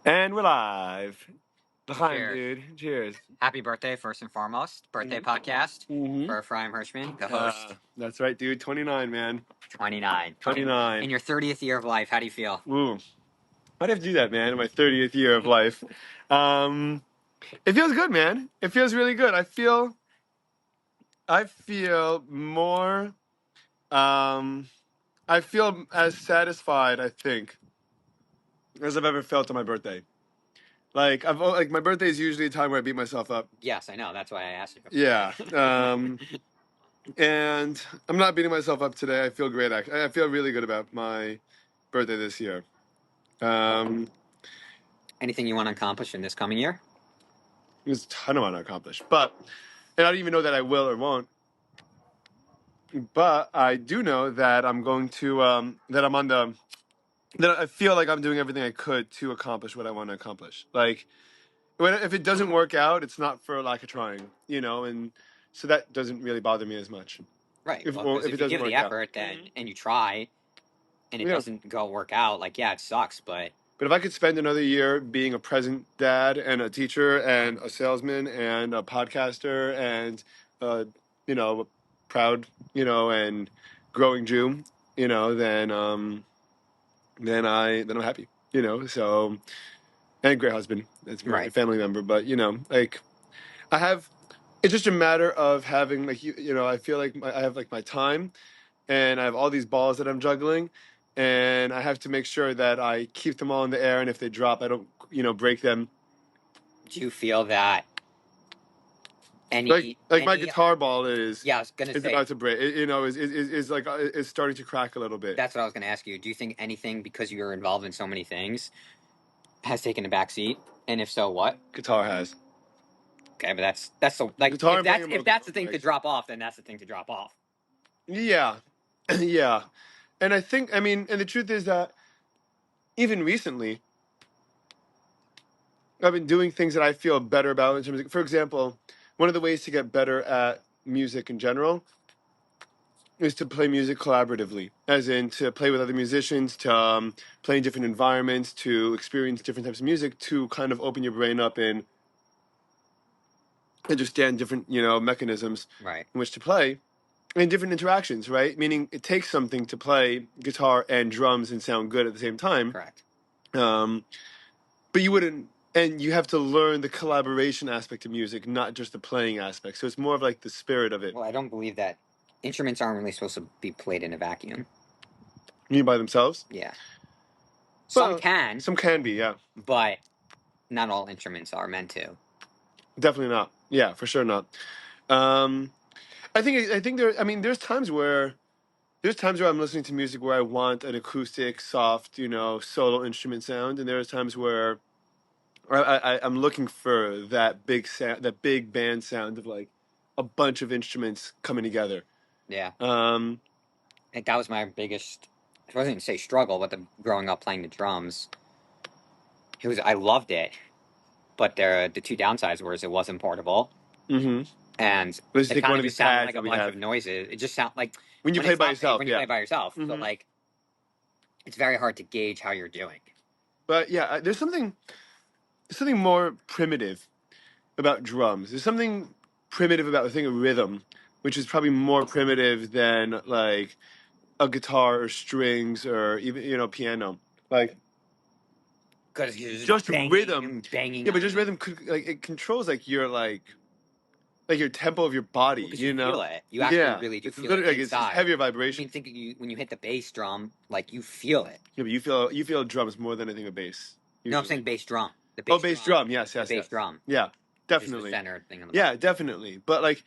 And we're live. L'chaim, Cheers. dude. Cheers. Happy birthday, first and foremost. Birthday podcast for Ephraim Hirschman, the host. That's right, dude. 29, man. 29. 29. In your 30th year of life, how do you feel? Ooh. Why'd I have to do that, man, in my 30th year of life? It feels good, man. It feels really good. I feel more, I feel as satisfied, I think, as I've ever felt on my birthday. Like, my birthday is usually a time where I beat myself up. Yes, I know. That's why I asked you. Yeah. And I'm not beating myself up today. I feel great, actually. I feel really good about my birthday this year. Anything you want to accomplish in this coming year? There's a ton I want to accomplish, and I don't even know that I will or won't. But I do know that I'm going to, that I feel like I'm doing everything I could to accomplish what I want to accomplish. Like, if it doesn't work out, it's not for lack of trying, and so that doesn't really bother me as much. Right. If Well, it if you doesn't give work the out. effort and you try and it doesn't work out, like, yeah, it sucks, but if I could spend another year being a present dad and a teacher and a salesman and a podcaster and, a proud, and growing Jew, then I'm happy, so, and a great husband. That's my Right. family member. But, like, it's just a matter of having, like, I feel like I have, like, my time and I have all these balls that I'm juggling. And I have to make sure that I keep them all in the air, and if they drop, I don't, break them. Do you feel that Like my guitar ball is, yeah, I was gonna say, about to break. Is like is starting to crack a little bit. that's what I was gonna ask you. Do you think anything, because you're involved in so many things, has taken a back seat? And if so, what? Guitar has. Okay, but that's so, like, Guitar if that's the thing to drop off, then that's the thing to drop off. Yeah, yeah, and and the truth is that even recently, I've been doing things that I feel better about in terms of, for example, one of the ways to get better at music in general is to play music collaboratively, as in to play with other musicians, to play in different environments, to experience different types of music, to kind of open your brain up and understand different, mechanisms Right. in which to play, and different interactions, right? Meaning it takes something to play guitar and drums and sound good at the same time. Correct. But you wouldn't, and you have to learn the collaboration aspect of music, not just the playing aspect. So it's more of like the spirit of it. Well, I don't believe that instruments aren't really supposed to be played in a vacuum. You mean by themselves? Yeah. Well, Some can be, yeah. but not all instruments are meant to. Definitely not. Yeah, for sure not. I think there's times where I'm listening to music where I want an acoustic, soft, solo instrument sound, and there's times where I'm looking for that big sound, that big band sound of like a bunch of instruments coming together. Yeah. I think that was my biggest, I wasn't going to say struggle, but growing up playing the drums, I loved it, but the two downsides were it wasn't portable. Mm-hmm. And Let's it take kind one of of just these sounded pads like a that we bunch have. of noises. It just sounded like when you play by yourself. When you play by yourself, so Mhm. like it's very hard to gauge how you're doing. But yeah, there's something more primitive about drums. There's something primitive about the thing of rhythm, which is probably more primitive than like a guitar or strings or even piano. Like, Because you're just banging rhythm, and banging. yeah, but just rhythm it controls like your tempo of your body. Because you feel it. You actually really do it's feel it literally inside. it's heavier I vibration. mean, think when you hit the bass drum, like you feel it. Yeah, but you feel drums more than anything a bass. Usually. No, I'm saying bass drum. The bass drum. Yes, the bass drum. Yeah, definitely. Is the center thing on the yeah, definitely. But like,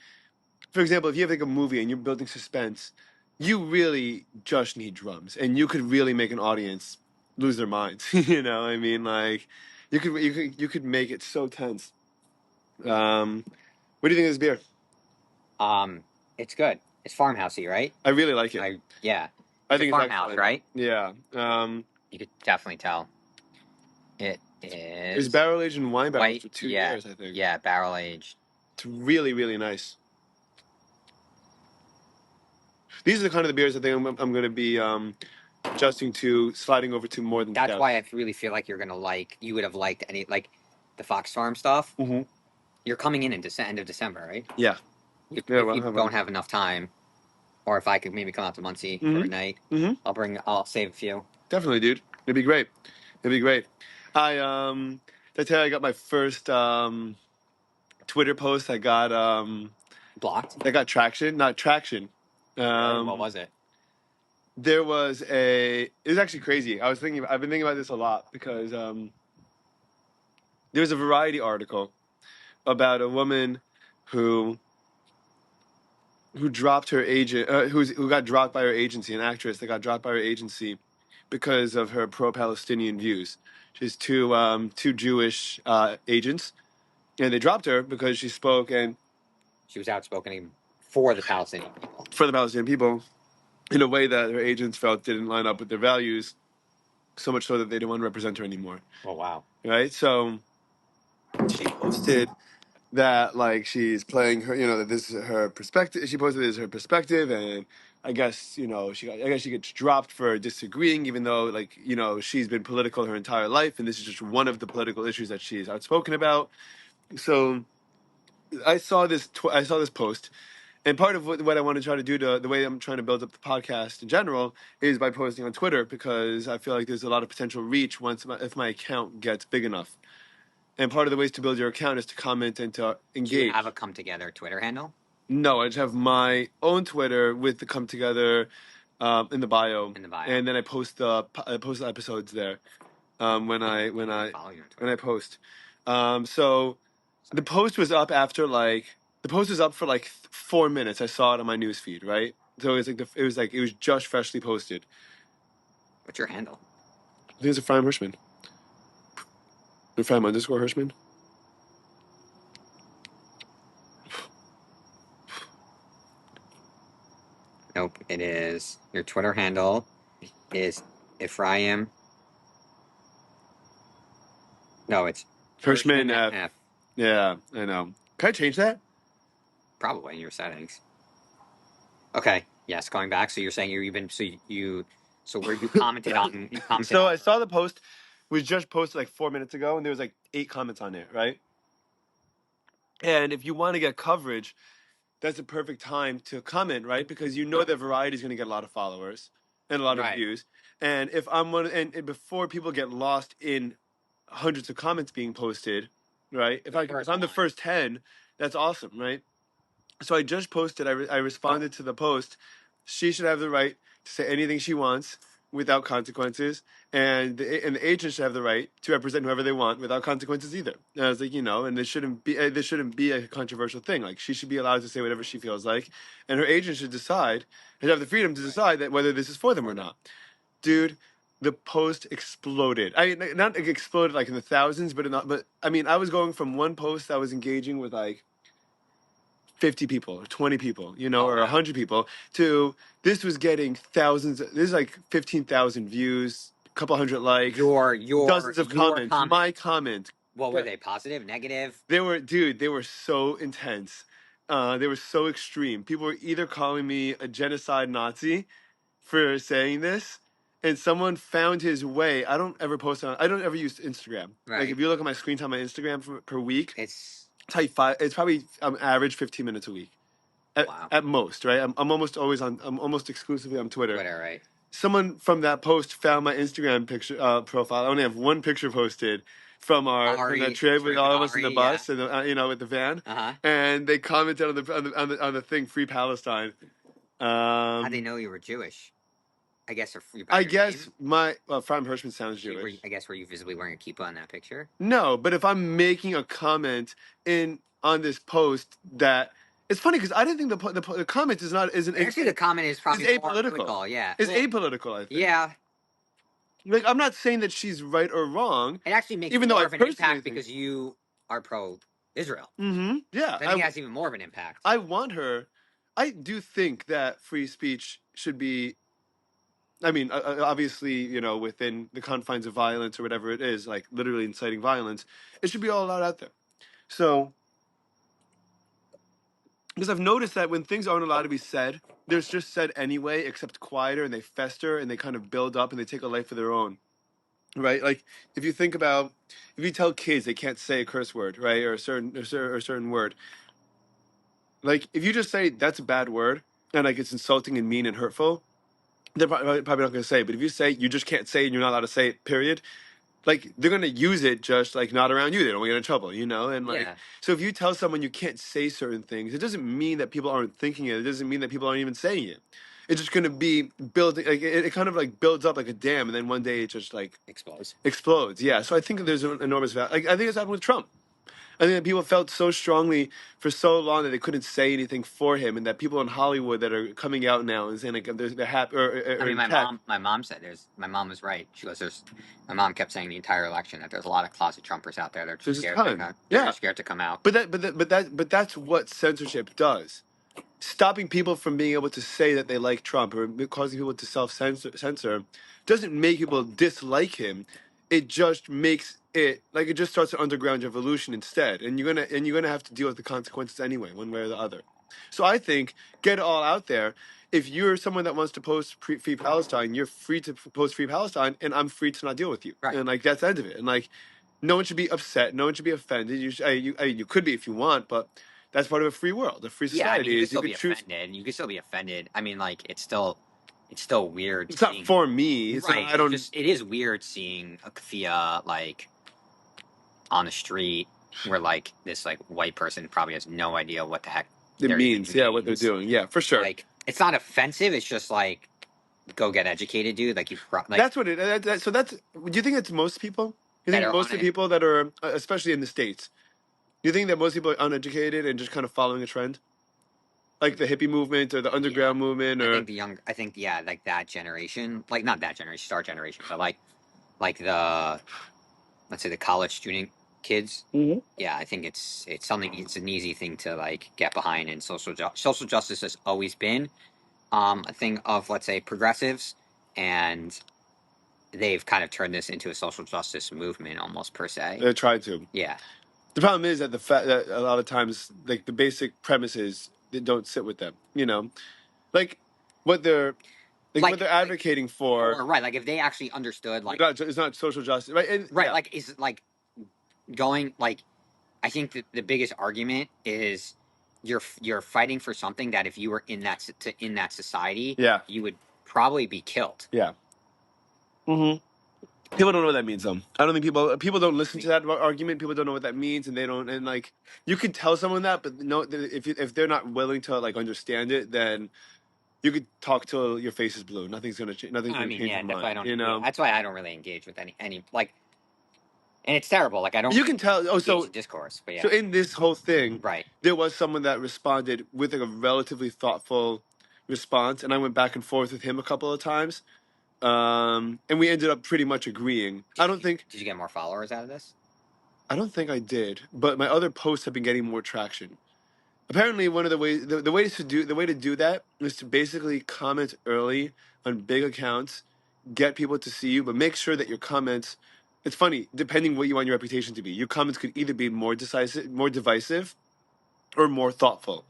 for example, if you have like a movie and you're building suspense, you really just need drums, and you could really make an audience lose their minds. I mean, like, you could make it so tense. What do you think of this beer? It's good. It's farmhousey, right? I really like it. I think it's farmhouse, right? Yeah. You could definitely tell. It is. It's barrel aged in wine barrels for 2 yeah, years, I think. Yeah, barrel aged. It's really, really nice. These are the kind of the beers I think I'm going to be adjusting to sliding over to more than That's scouts. why I really feel like you would have liked any like the Fox Farm stuff. Mm-hmm. You're coming in end of December, right? Yeah. If Yeah, you don't have enough time, or if I could maybe come out to Muncie for a night, I'll save a few. Definitely, dude. It'd be great. It'd be great. Did I tell you I got my first Twitter post. I got Blocked? I got traction, not traction. What was it? There was it was actually crazy. I've been thinking about this a lot because there was a Variety article about a woman who dropped her agent, who got dropped by her agency, an actress that got dropped by her agency because of her pro-Palestinian views. She's two Jewish agents, and they dropped her because she spoke and She was outspoken for the Palestinian people. for the Palestinian people in a way that her agents felt didn't line up with their values, so much so that they didn't want to represent her anymore. Oh wow! Right? So she posted that like she's playing her, that this is her perspective. She posted this is her perspective, and I guess she gets dropped for disagreeing, even though she's been political her entire life, and this is just one of the political issues that she's outspoken about. So I saw this post, and part of what I want to try to do the way I'm trying to build up the podcast in general is by posting on Twitter, because I feel like there's a lot of potential reach if my account gets big enough. And part of the ways to build your account is to comment and to engage. Do you have a come together Twitter handle? No, I just have my own Twitter with the come together in the bio. And then I post the episodes there when I post. So the post was up after for like 4 minutes. I saw it on my newsfeed, right? So it was just freshly posted. What's your handle? I think it's Ephraim Hirschman. Ephraim _ Hirschman. Nope, it is. Your Twitter handle is Ephraim. No, it's Hirschman F. F. Yeah, I know. Can I change that? Probably in your settings. Okay. Yes, going back. So you're saying where you commented on. So I saw the post. Was just posted like 4 minutes ago, and there was like 8 comments on it, right? And if you want to get coverage, that's a perfect time to comment, right? Because that Variety is going to get a lot of followers and a lot of views. And if I'm and before people get lost in hundreds of comments being posted, right? If I'm the first 10, that's awesome, right? So I just posted. I responded to the post. She should have the right to say anything she wants without consequences, and the agent should have the right to represent whoever they want without consequences either. And I was like, and this shouldn't be a controversial thing. Like, she should be allowed to say whatever she feels like, and her agent should have the freedom to decide that whether this is for them or not. Dude, the post exploded. I mean, not exploded like in the thousands, but I mean, I was going from one post that was engaging with like 50 people or 20 people, or 100 people, to this was getting thousands. This is like 15,000 views, a couple hundred likes, dozens of comments. My comment. What were they? Positive, negative? They were so intense. They were so extreme. People were either calling me a genocide Nazi for saying this, and someone found his way. I don't ever use Instagram. Right. Like, if you look at my screen time on Instagram per week, it's probably average 15 minutes a week at most, right? I'm almost exclusively on Twitter. Right. Someone from that post found my Instagram picture profile. I only have one picture posted from that trip with all of us in the bus and with the van. And they commented on the thing, Free Palestine. How'd they know you were Jewish? I guess Ephraim Hirschman sounds Jewish. I guess were you visibly wearing a kippah in that picture? No, but if I'm making a comment on this post, that it's funny because I didn't think the comment actually the comment is probably apolitical. Yeah, it's apolitical. I think. Yeah. Like, I'm not saying that she's right or wrong. It actually makes more of an impact because you are pro-Israel. Mm-hmm. Yeah. I think it has even more of an impact. I want her. I do think that free speech should be. I mean, obviously, within the confines of violence or whatever it is, like literally inciting violence, it should be all allowed out there. So Because I've noticed that when things aren't allowed to be said, they're just said anyway, except quieter, and they fester and they kind of build up and they take a life of their own, right? Like if you think about, if you tell kids they can't say a curse word, right, or a certain word, like if you just say that's a bad word and like it's insulting and mean and hurtful, they're probably not going to say it. But if you say you just can't say it and you're not allowed to say it, period, like they're gonna use it just like not around you. They don't want to get in trouble, and like Yeah. so if you tell someone you can't say certain things, it doesn't mean that people aren't thinking it. It doesn't mean that people aren't even saying it. It's just gonna be building like it kind of like builds up like a dam, and then one day it just like Explodes. explodes. Yeah. So I think there's an enormous value. Like I think it's happened with Trump. I think that people felt so strongly for so long that they couldn't say anything for him, and that people in Hollywood that are coming out now and saying like they're happy I or mean, in tech. my mom said my mom was right. She goes, my mom kept saying the entire election that there's a lot of closet Trumpers out there. They're just There's a scared ton. they're Yeah. just scared to come out. But that's what censorship does. Stopping people from being able to say that they like Trump or causing people to self censor doesn't make people dislike him. It just makes it like it just starts an underground revolution instead, and you're gonna have to deal with the consequences anyway, one way or the other. So I think get it all out there. If you're someone that wants to post free Palestine, you're free to post free Palestine, and I'm free to not deal with you. Right. And like that's the end of it. And like no one should be upset. No one should be offended. You could be if you want, but that's part of a free world. A free Yeah, I mean, society you could is you still could be choose. offended. You could still be offended. I mean, like it's still weird It's not seeing. for me. It's not. Right. I don't. It is weird seeing a kafia like on the street where like this like white person probably has no idea what the heck It they're even means, yeah, what they're means. doing. Yeah, for sure. Like it's not offensive. It's just like go get educated, dude. Like like That's what it. So that's. Do you think it's most people? You that think are most on of the it. people that are, especially in the states, do you think that most people are uneducated and just kind of following a trend, like the hippie movement or the Yeah. underground movement, or I think yeah, like that generation, like not that generation, our generation, but like the let's say the college student kids. Mhm. Yeah, I think it's something. It's an easy thing to like get behind, and social justice has always been a thing of let's say progressives, and they've kind of turned this into a social justice movement almost per se. they try to. Yeah, The problem is that the fact that a lot of times, like the basic premises, they don't sit with them. Like what they're what they're like advocating for. or right, like if they actually understood like It's not social justice, right? And, right, yeah, like is like going like I think that the biggest argument is you're fighting for something that if you were in in that society, yeah, you would probably be killed. yeah. Hmm. People don't know what that means, though. I don't think people don't listen to that argument. People don't know what that means, and they don't. And like, you could tell someone that, but no, if they're not willing to like understand it, then you could talk till your face is blue. Nothing's gonna change. Nothing's I gonna mean, change yeah, your definitely I mind. don't. Yeah, that's why I don't really engage with any like, and it's terrible. Like I don't You can tell. Oh, engage so in discourse, but so yeah, in this whole thing, right. there was someone that responded with like a relatively thoughtful response, and I went back and forth with him a couple of times, and we ended up pretty much agreeing. Did you get more followers out of this? I don't think I did, but my other posts have been getting more traction. Apparently, one of the ways the way to do that is to basically comment early on big accounts, get people to see you, but make sure that your comments. It's funny, depending what you want your reputation to be. Your comments could either be more decisive, more divisive, or more thoughtful,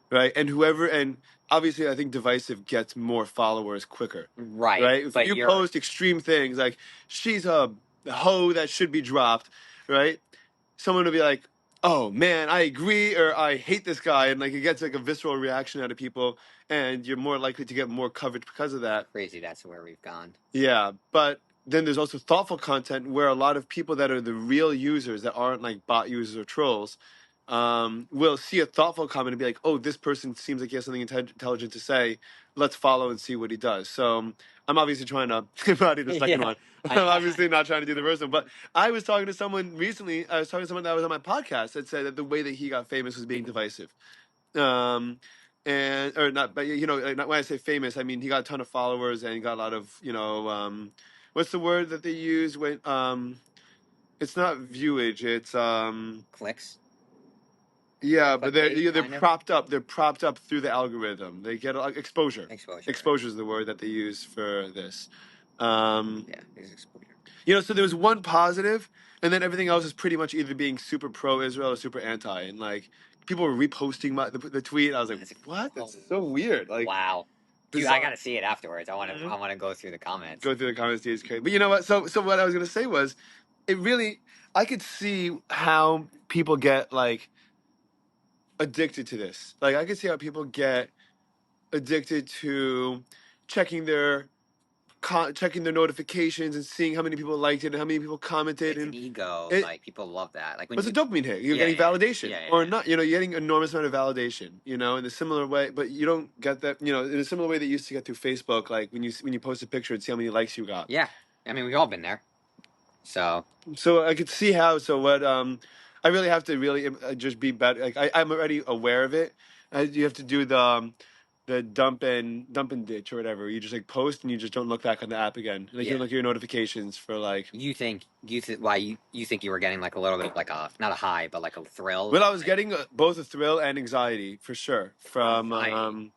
right? And obviously, I think divisive gets more followers quicker, Right, right? If but you you're post extreme things like she's a hoe that should be dropped, right? Someone will be like, "Oh man, I agree," or "I hate this guy," and like it gets like a visceral reaction out of people, and you're more likely to get more coverage because of that. crazy. That's where we've gone. Yeah, but then there's also thoughtful content where a lot of people that are the real users that aren't like bot users or trolls will see a thoughtful comment and be like, "Oh, this person seems like he has something intelligent to say. Let's follow and see what he does." So I'm obviously trying to embody the second Yeah, one. I'm obviously not trying to do the first one, but I was talking to someone recently. I was talking to someone that was on my podcast that said that the way that he got famous was being divisive. Um, and or not, but not when I say famous, I mean he got a ton of followers and he got a lot of what's the word that they use when it's not viewage, it's clicks. yeah, but they're Clickbait, they're kind of propped up. They're propped up through the algorithm. They get like exposure. exposure. Exposure is the word that they use for this. Yeah, there's exposure. You know, so there was one positive, and then everything else is pretty much either being super pro-Israel or super anti. And like people were reposting the tweet. I was like, what? That's so weird. Like, Wow. Dude, I bizarre. gotta see it afterwards. I wanna Mhm. I wanna go through the comments. Go through the comments, it's crazy. But you know what? So what I was gonna say was, it really, I could see how people get like addicted to this. Like I could see how people get addicted to checking their checking their notifications and seeing how many people liked it and how many people commented. It's an And ego. it Like people love that. Like when was a you dopamine hit. You're Yeah, getting yeah. validation Yeah, yeah, or yeah. not. You know, you're getting an enormous amount of validation. You know, in a similar way, but you don't get that. You know, in a similar way that you used to get through Facebook. Like when you post a picture and see how many likes you got. Yeah. I mean we've all been there. So So I could see how. So what? I really have to really just be better. Like I'm already aware of it. You have to do the dump and ditch or whatever. You just like post and you just don't look back on the app again. Like you yeah. don't look at your notifications for like. You think why you think you were getting like a little bit of like a not a high, but like a thrill? Well, I was Like, getting both a thrill and anxiety for sure from. anxiety.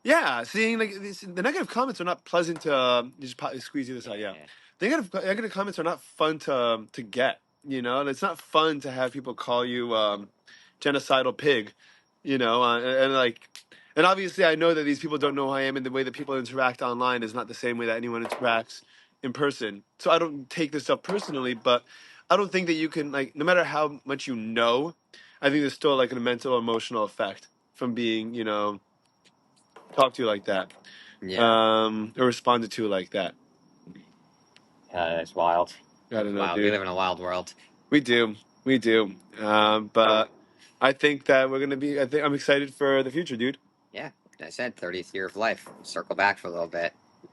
Yeah, seeing like the negative comments are not pleasant to squeeze you this out. Yeah, Yeah. the negative comments are not fun to get. You know, and it's not fun to have people call you genocidal pig. You know, and like, and obviously I know that these people don't know who I am, and the way that people interact online is not the same way that anyone interacts in person. So I don't take this stuff personally, but I don't think that you can like, no matter how much you know, I think there's still like a mental, emotional effect from being, you know, talked to like that, Yeah. or responded to like that. It's wild. I don't know, Wild. We dude. live in a wild world. We do, we do. But I think that we're gonna be. I think I'm excited for the future, dude. Yeah. I said 30th year of life. Circle back for a little bit.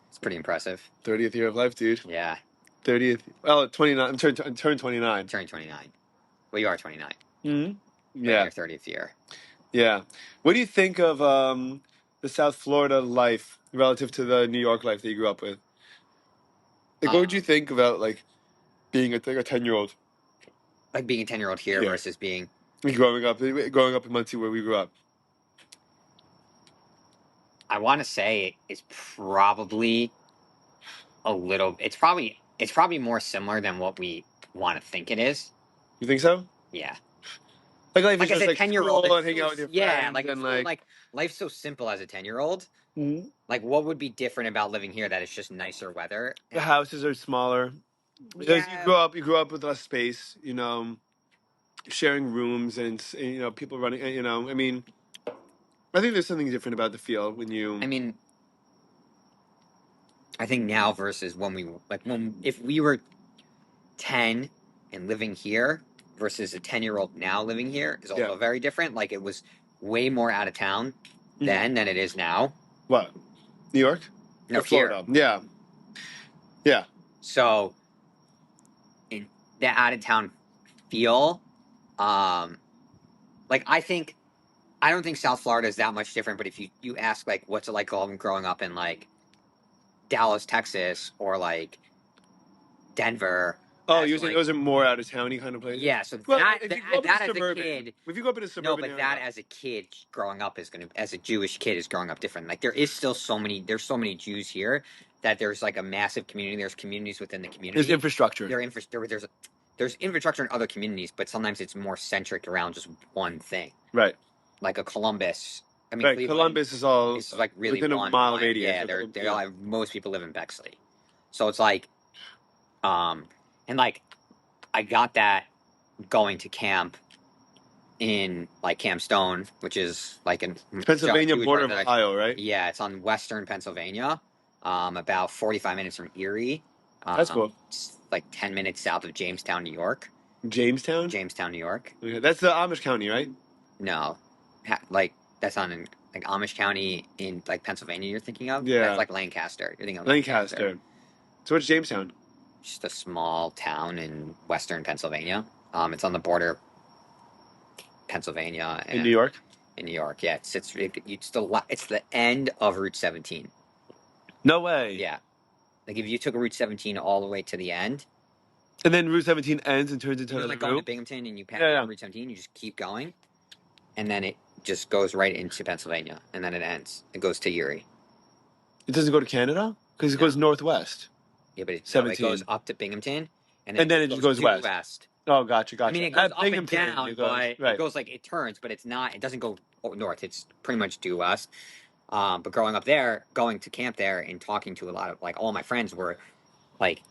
It's pretty impressive. 30th year of life, dude. Yeah. 30th. Well, 29. I'm turned 29. Turning 29. Well, you are 29. Mm-hmm. But in Yeah, your 30th year. yeah. What do you think of the South Florida life relative to the New York life that you grew up with? Like, what would you think about like being like a 10-year-old Like being a 10-year-old here here, versus being. growing up in Muncie where we grew up? I want to say it's probably a little. It's probably more similar than what we want to think it is. You think so? Yeah. Like life is Like as just a like 10-year-old, school and hang out with your yeah, friends like and like life's so simple as a 10-year-old. Mhm. Like what would be different about living here that it's just nicer weather? The houses are smaller. Because Yeah. you grew up with less space, you know, sharing rooms and you know people running. You know, I mean, I think there's something different about the feel when you. I mean, I think now versus when if we were 10 and living here versus a 10-year-old now living here is also Yeah. very different. Like it was way more out of town Mhm. then than it is now. What? New York? No, Or Florida? here. Yeah. Yeah. So in that out of town feel, like I don't think South Florida is that much different. But if you ask like what's it like growing up in like Dallas, Texas, or like Denver. Oh, as, you're saying like, those are more out of towny kind of places? yeah, so Well, that if you grow up in that a as a suburban, kid, if you grow up in a no, suburban but area, that as a kid growing up is gonna as a Jewish kid is growing up different. Like there is still there's so many Jews here that there's like a massive community. There's communities within the community. there's infrastructure. There's infrastructure in other communities, but sometimes it's more centric around just one thing. Right. Like a Columbus. I mean, Right. Cleveland Columbus is all is like really within a one mile line. radius. Yeah, of- they all have, most people live in Bexley, so it's like, and like I got that going to camp in like Camp Stone, which is like in Pennsylvania Jewish border of Orthodox. Ohio, right? Yeah, it's on western Pennsylvania, about 45 minutes from Erie. That's cool. It's like 10 minutes south of Jamestown, New York. Jamestown? Jamestown, New York. Okay. That's the Amish County, right? No, like that's not in like Amish County in like Pennsylvania. You're thinking of? Yeah. That's like Lancaster. You're thinking of Lancaster. So what's Jamestown? Just a small town in western Pennsylvania. It's on the border, Pennsylvania and In New York? In New York, yeah. It's the end of Route 17. No way. Yeah, like if you took Route 17 all the way to the end, And then Route 17 ends and turns into you're another like going to route? Binghamton and you pass Yeah. Route 17, you just keep going, and then it just goes right into Pennsylvania, and then it ends. It goes to Erie. It doesn't go to Canada? Because it No. goes northwest. Yeah, but it 17. goes up to Binghamton, and then And it then just it just goes goes due west. west. Oh, gotcha, I mean, gotcha. it goes At up and Binghamton, down, it goes but it right. goes like it turns, but it's not. It doesn't go north. It's pretty much due west. But growing up there, going to camp there, and talking to a lot of like all my friends were like,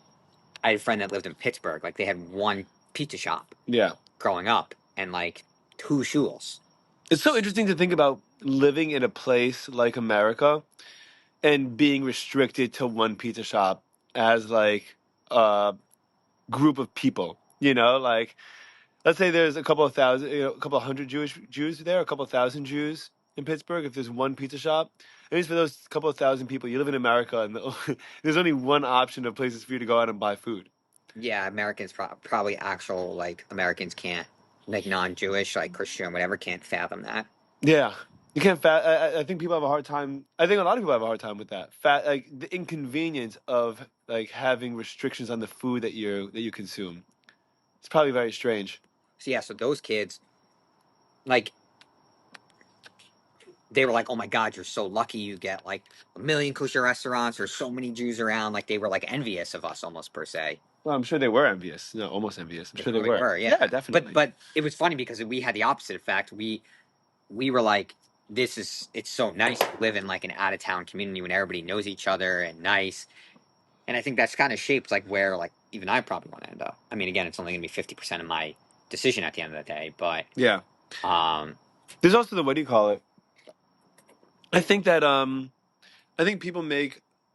I had a friend that lived in Pittsburgh. Like they had one pizza shop Yeah. growing up, and like two shuls. It's so interesting to think about living in a place like America and being restricted to one pizza shop as like a group of people. Like let's say there's a couple of thousand, a couple of hundred Jews there, a couple of thousand Jews in Pittsburgh. If there's one pizza shop, at least for those couple of thousand people, you live in America, and there's only one option of places for you to go out and buy food. Yeah, Americans probably actual like Americans can't like non-Jewish like Christian whatever can't fathom that. Yeah, you can't. I think people have a hard time. I think a lot of people have a hard time with that. Like the inconvenience of like having restrictions on the food that you consume. It's probably very strange. So yeah, so those kids like they were like, "Oh my God, you're so lucky! You get like a million kosher restaurants. There's so many Jews around." Like they were like envious of us, almost per se. Well, I'm sure they were envious. No, almost envious. I'm They sure they probably were. were, yeah. Yeah, But definitely. but it was funny because we had the opposite effect. We were like, it's so nice to live in like an out of town community when everybody knows each other and nice. And I think that's kind of shaped like where like even I probably want to end up. I mean, again, it's only gonna be 50% of my decision at the end of the day, but Yeah. um, There's also the what do you call it? I think that I think people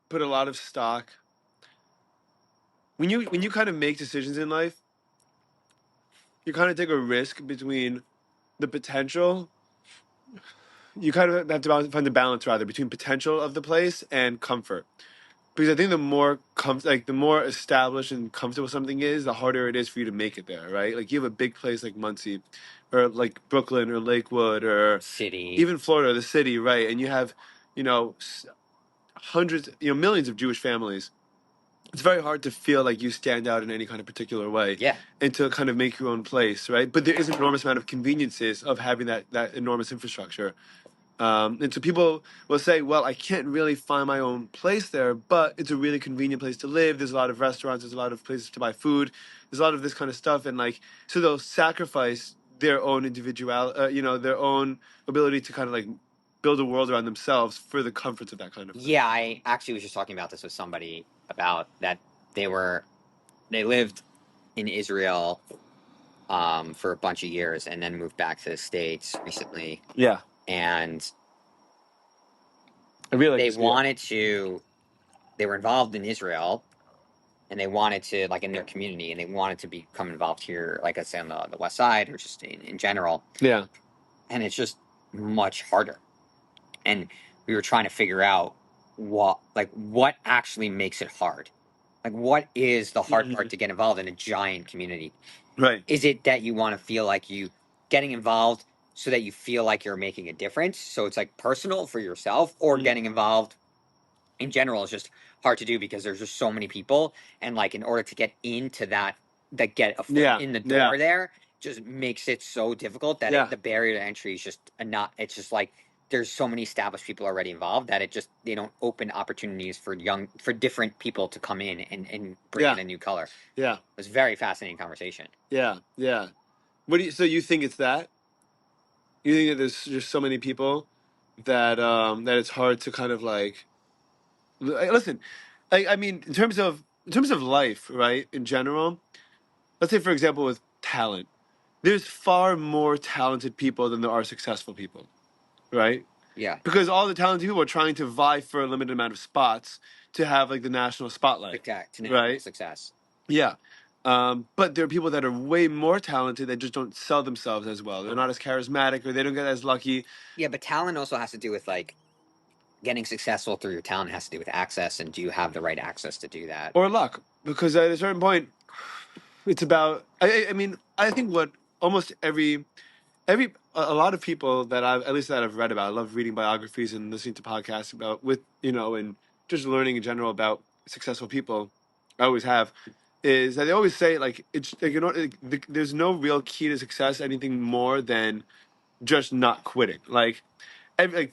put a lot of stock when you kind of make decisions in life. You kind of take a risk between the potential. You kind of have to find the balance rather between potential of the place and comfort. Because I think the more the more established and comfortable something is, the harder it is for you to make it there, right? Like you have a big place like Muncie, or like Brooklyn or Lakewood or city, even Florida, the city, right? And you have, you know, hundreds, millions of Jewish families. It's very hard to feel like you stand out in any kind of particular way, yeah, and to kind of make your own place, right? But there is an enormous amount of conveniences of having that enormous infrastructure. And so people will say, well, I can't really find my own place there, but it's a really convenient place to live. There's a lot of restaurants, there's a lot of places to buy food, there's a lot of this kind of stuff. And like, so they'll sacrifice their own their own ability to kind of like build a world around themselves for the comforts of that kind of thing. yeah. I actually was just talking about this with somebody about that they lived in Israel for a bunch of years and then moved back to the States recently, Yeah. and I really like they this deal. wanted to. They were involved in Israel, and they wanted to like in their community, and they wanted to become involved here, like I said, on the West Side or just in general. Yeah. And it's just much harder. And we were trying to figure out what actually makes it hard. Like what is the hard Hmm. part to get involved in a giant community? Right. Is it that you want to feel like you getting involved so that you feel like you're making a difference? So it's like personal for yourself, or Mhm. getting involved in general is just hard to do because there's just so many people, and like in order to get into that get a foot Yeah. in the Yeah. door there just makes it so difficult that Yeah. the barrier to entry is just not. It's just like there's so many established people already involved that it just they don't open opportunities for different people to come in and bring Yeah. in a new color. Yeah. It was a very fascinating conversation. Yeah. Yeah. So you think it's that? You think that there's just so many people that it's hard to kind of like listen. I mean, in terms of life, right? In general, let's say for example with talent, there's far more talented people than there are successful people, right? Yeah, Because all the talented people are trying to vie for a limited amount of spots to have like the national spotlight, to national right? success. Yeah. But there are people that are way more talented that just don't sell themselves as well. They're not as charismatic, or they don't get as lucky. Yeah, but talent also has to do with like getting successful through your talent has to do with access, and do you have the right access to do that? Or luck, because at a certain point it's about I mean, I think what almost every a lot of people that I've read about, I love reading biographies and listening to podcasts about and just learning in general about successful people. I always have is that they always say like it's like there's no real key to success anything more than just not quitting. Like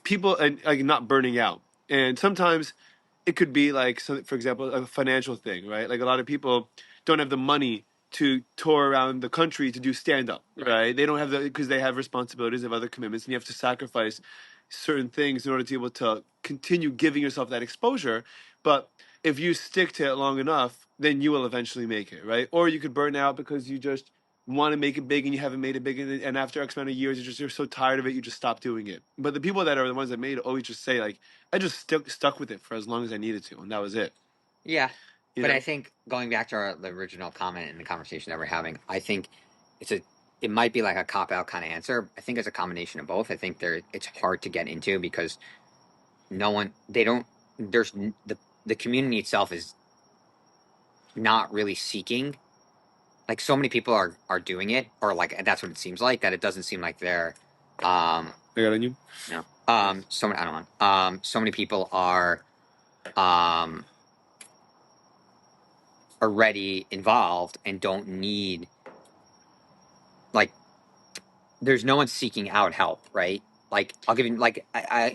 people and like not burning out. And sometimes it could be like, so for example, a financial thing, right? Like a lot of people don't have the money to tour around the country to do stand up, right? They don't have because they have responsibilities, they have other commitments, and you have to sacrifice certain things in order to be able to continue giving yourself that exposure. But if you stick to it long enough, then you will eventually make it, right? Or you could burn out because you just want to make it big and you haven't made it big, and after X amount of years, you're so tired of it, you just stop doing it. But the people that are the ones that made it always just say like, I just stuck with it for as long as I needed to, and that was it. Yeah, You but know? I think going back to the original comment in the conversation that we're having, I think it's a it might be like a cop out kind of answer. I think it's a combination of both. I think it's hard to get into because no one they don't there's the community itself is not really seeking, like so many people are doing it, or like that's what it seems like, that it doesn't seem like they're I got on you. no so many I don't want so many people are already involved and don't need, like, there's no one seeking out help, right? Like I'll give you like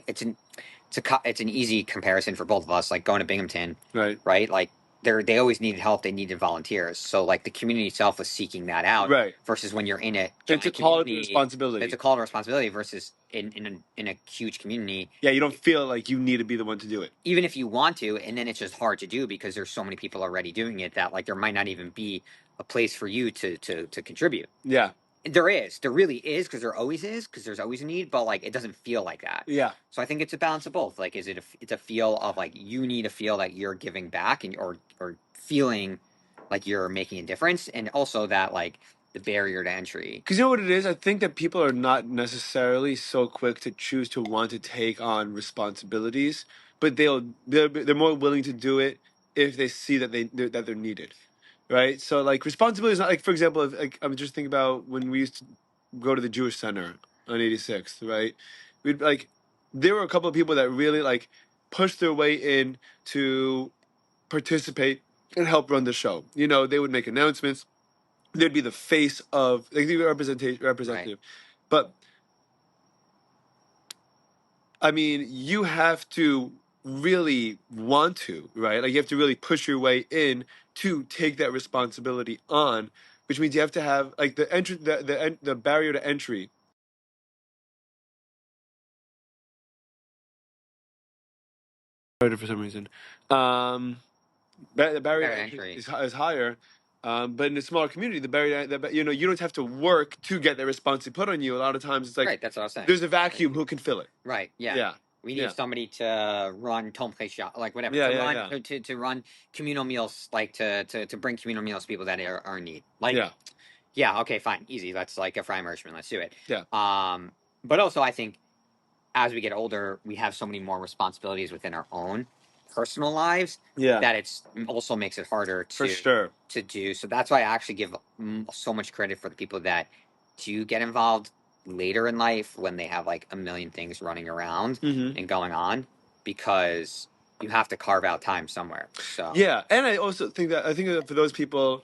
it's an easy comparison for both of us, like going to Binghamton, Right. right? Like they always needed help, they needed volunteers, so like the community itself was seeking that out, Right. versus when you're in a It's a giant call to community, responsibility. it's a call to responsibility versus in a huge community. Yeah, you don't feel like you need to be the one to do it. Even if you want to, and then it's just hard to do because there's so many people already doing it that like there might not even be a place for you to contribute. Yeah. There really is, because there's always a need, but like it doesn't feel like that. Yeah. So I think it's a balance of both. Like, it's a feel of like you need to feel that you're giving back, and or feeling like you're making a difference, and also that like the barrier to entry. Because you know what it is? I think that people are not necessarily so quick to choose to want to take on responsibilities, but they're more willing to do it if they see that they're needed, right? So like responsibility is not like, for example, if, like I'm just thinking about when we used to go to the Jewish Center on 86th, right? We'd like there were a couple of people that really like pushed their way in to participate and help run the show. You know, they would make announcements, they'd be the face of like the representative, Right. but I mean you have to really want to, right? Like you have to really push your way in to take that responsibility on, which means you have to have like the entry, the barrier to entry for some reason. um the barrier to Barrier to entry entry. is higher. But in a smaller community, the barrier, you know, you don't have to work to get that responsibility put on you. A lot of times, it's like Right. That's what I was saying. there's a vacuum. Who can fill it? Right. Yeah. Yeah, We need yeah, somebody to run Tom Place shop, like whatever, yeah, to yeah, run yeah, to run communal meals, like to bring communal meals to people that are in need. Like, yeah, yeah, okay, fine, easy. Let's like a fry immersion. Let's do it. yeah, But also I think as we get older, we have so many more responsibilities within our own personal lives yeah, that it's also makes it harder for sure. to do. So that's why I actually give so much credit for the people that do get involved later in life when they have like a million things running around Hmm. and going on, because you have to carve out time somewhere. So Yeah, and I also think that for those people,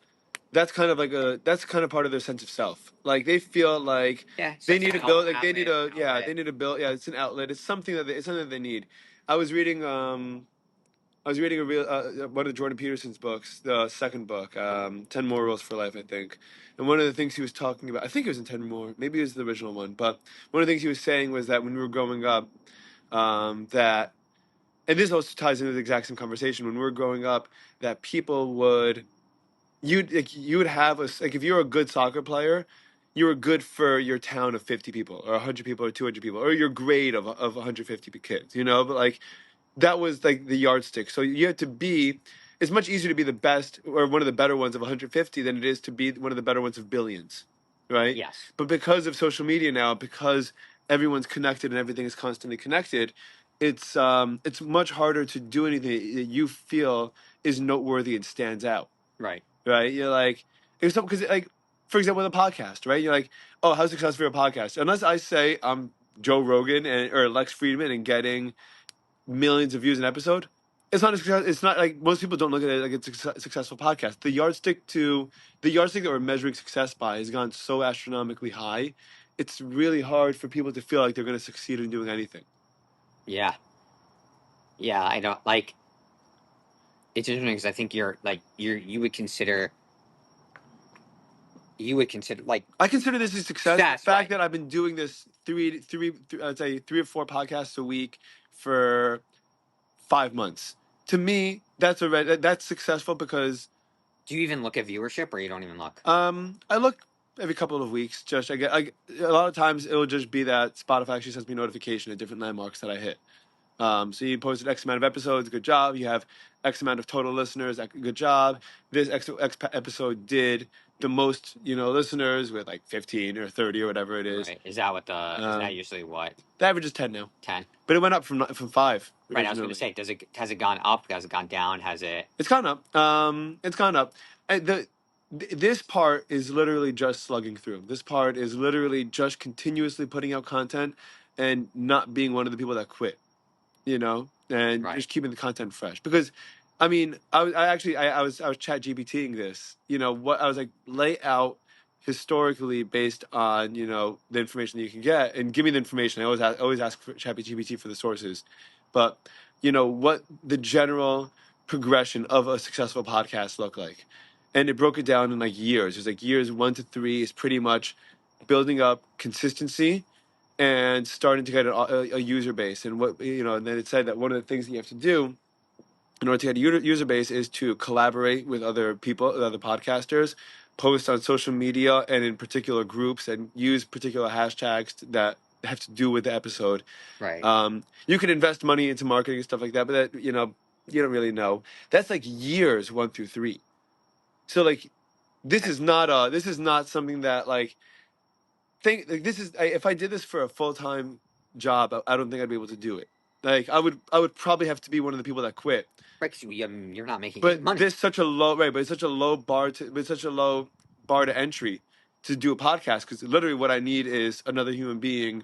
that's kind of part of their sense of self. Like they feel like yeah, it's they just need an to build, like outlet, an they outlet. need to build. Yeah, it's an outlet. It's something that they need. I was reading I was reading one of Jordan Peterson's books, the second book, 10 More Rules for Life, I think. And one of the things he was talking about, I think it was in 10 More, maybe it was the original one, but one of the things he was saying was that when we were growing up, that, and this also ties into the exact same conversation, when we were growing up, that people would, you would have like, if you're a good soccer player, you were good for your town of 50 people, or 100 people, or 200 people, or your grade of 150 kids, you know? But like, that was like the yardstick. So you had to be. It's much easier to be the best or one of the better ones of 150 than it is to be one of the better ones of billions, right? Yes, But because of social media now, because everyone's connected and everything is constantly connected, it's much harder to do anything that you feel is noteworthy and stands out, right. right? You're like, because like, for example, with a podcast, right? You're like, oh, how successful your podcast? Unless I say I'm Joe Rogan or Lex Friedman and getting millions of views an episode, it's not a success. It's not like most people don't look at it like it's a successful podcast. The yardstick that we're measuring success by has gone so astronomically high. It's really hard for people to feel like they're going to succeed in doing anything. Yeah, yeah. I don't like. It's interesting because I think you would consider you would consider like I consider this a success. The success, fact right? that I've been doing this I'd say 3 or 4 podcasts a week for 5 months. To me, that's successful because Do you even look at viewership, or you don't even look? I look every couple of weeks. Just a lot of times it'll just be that Spotify actually sends me notification at different landmarks that I hit. So you posted X amount of episodes, good job. You have X amount of total listeners, good job. This X episode did the most, listeners with like 15 or 30 or whatever it is. Right? Is that what is that Um, usually what the average is 10 now, 10? but it went up from 5 Right. I was going to originally. say, has it gone up? Has it gone down? Has it? It's gone up. It's gone up. And this part is literally just slugging through. This part is literally just continuously putting out content and not being one of the people that quit. And Right. just keeping the content fresh. Because, I mean, I was chat GPTing this. What I was like, lay out historically based on the information that you can get, and give me the information. I always ask for chat GPT for the sources, but what the general progression of a successful podcast look like, and it broke it down in like years. It's like years 1 to 3 is pretty much building up consistency and starting to get a user base. And and then it said that one of the things that you have to do in order to get a user base is to collaborate with other people, with other podcasters, post on social media and in particular groups, and use particular hashtags that have to do with the episode. Right. You can invest money into marketing and stuff like that, but that, you don't really know. That's like years 1 through 3. So like, this is not something that like, if I did this for a full-time job, I don't think I'd be able to do it. Like I would probably have to be one of the people that quit. Right. Because you're not making any But money. this such a low right, but it's such a low bar to entry to do a podcast, because literally what I need is another human being You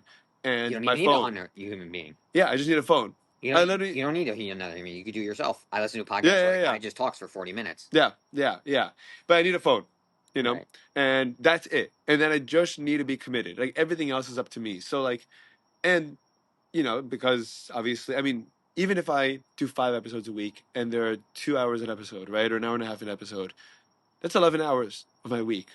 and don't my even need phone. a human being. Yeah, I just need a phone. I literally You don't need another human. You could do it yourself. I listen to a podcast yeah, where yeah, a guy yeah. just talks for 40 minutes. Yeah. But I need a phone, Right. and that's it. And then I just need to be committed. Like everything else is up to me. So like, and because obviously, I mean, even if I do 5 episodes a week and there are 2 hours an episode, right, or an hour and a half an episode, that's 11 hours of my week.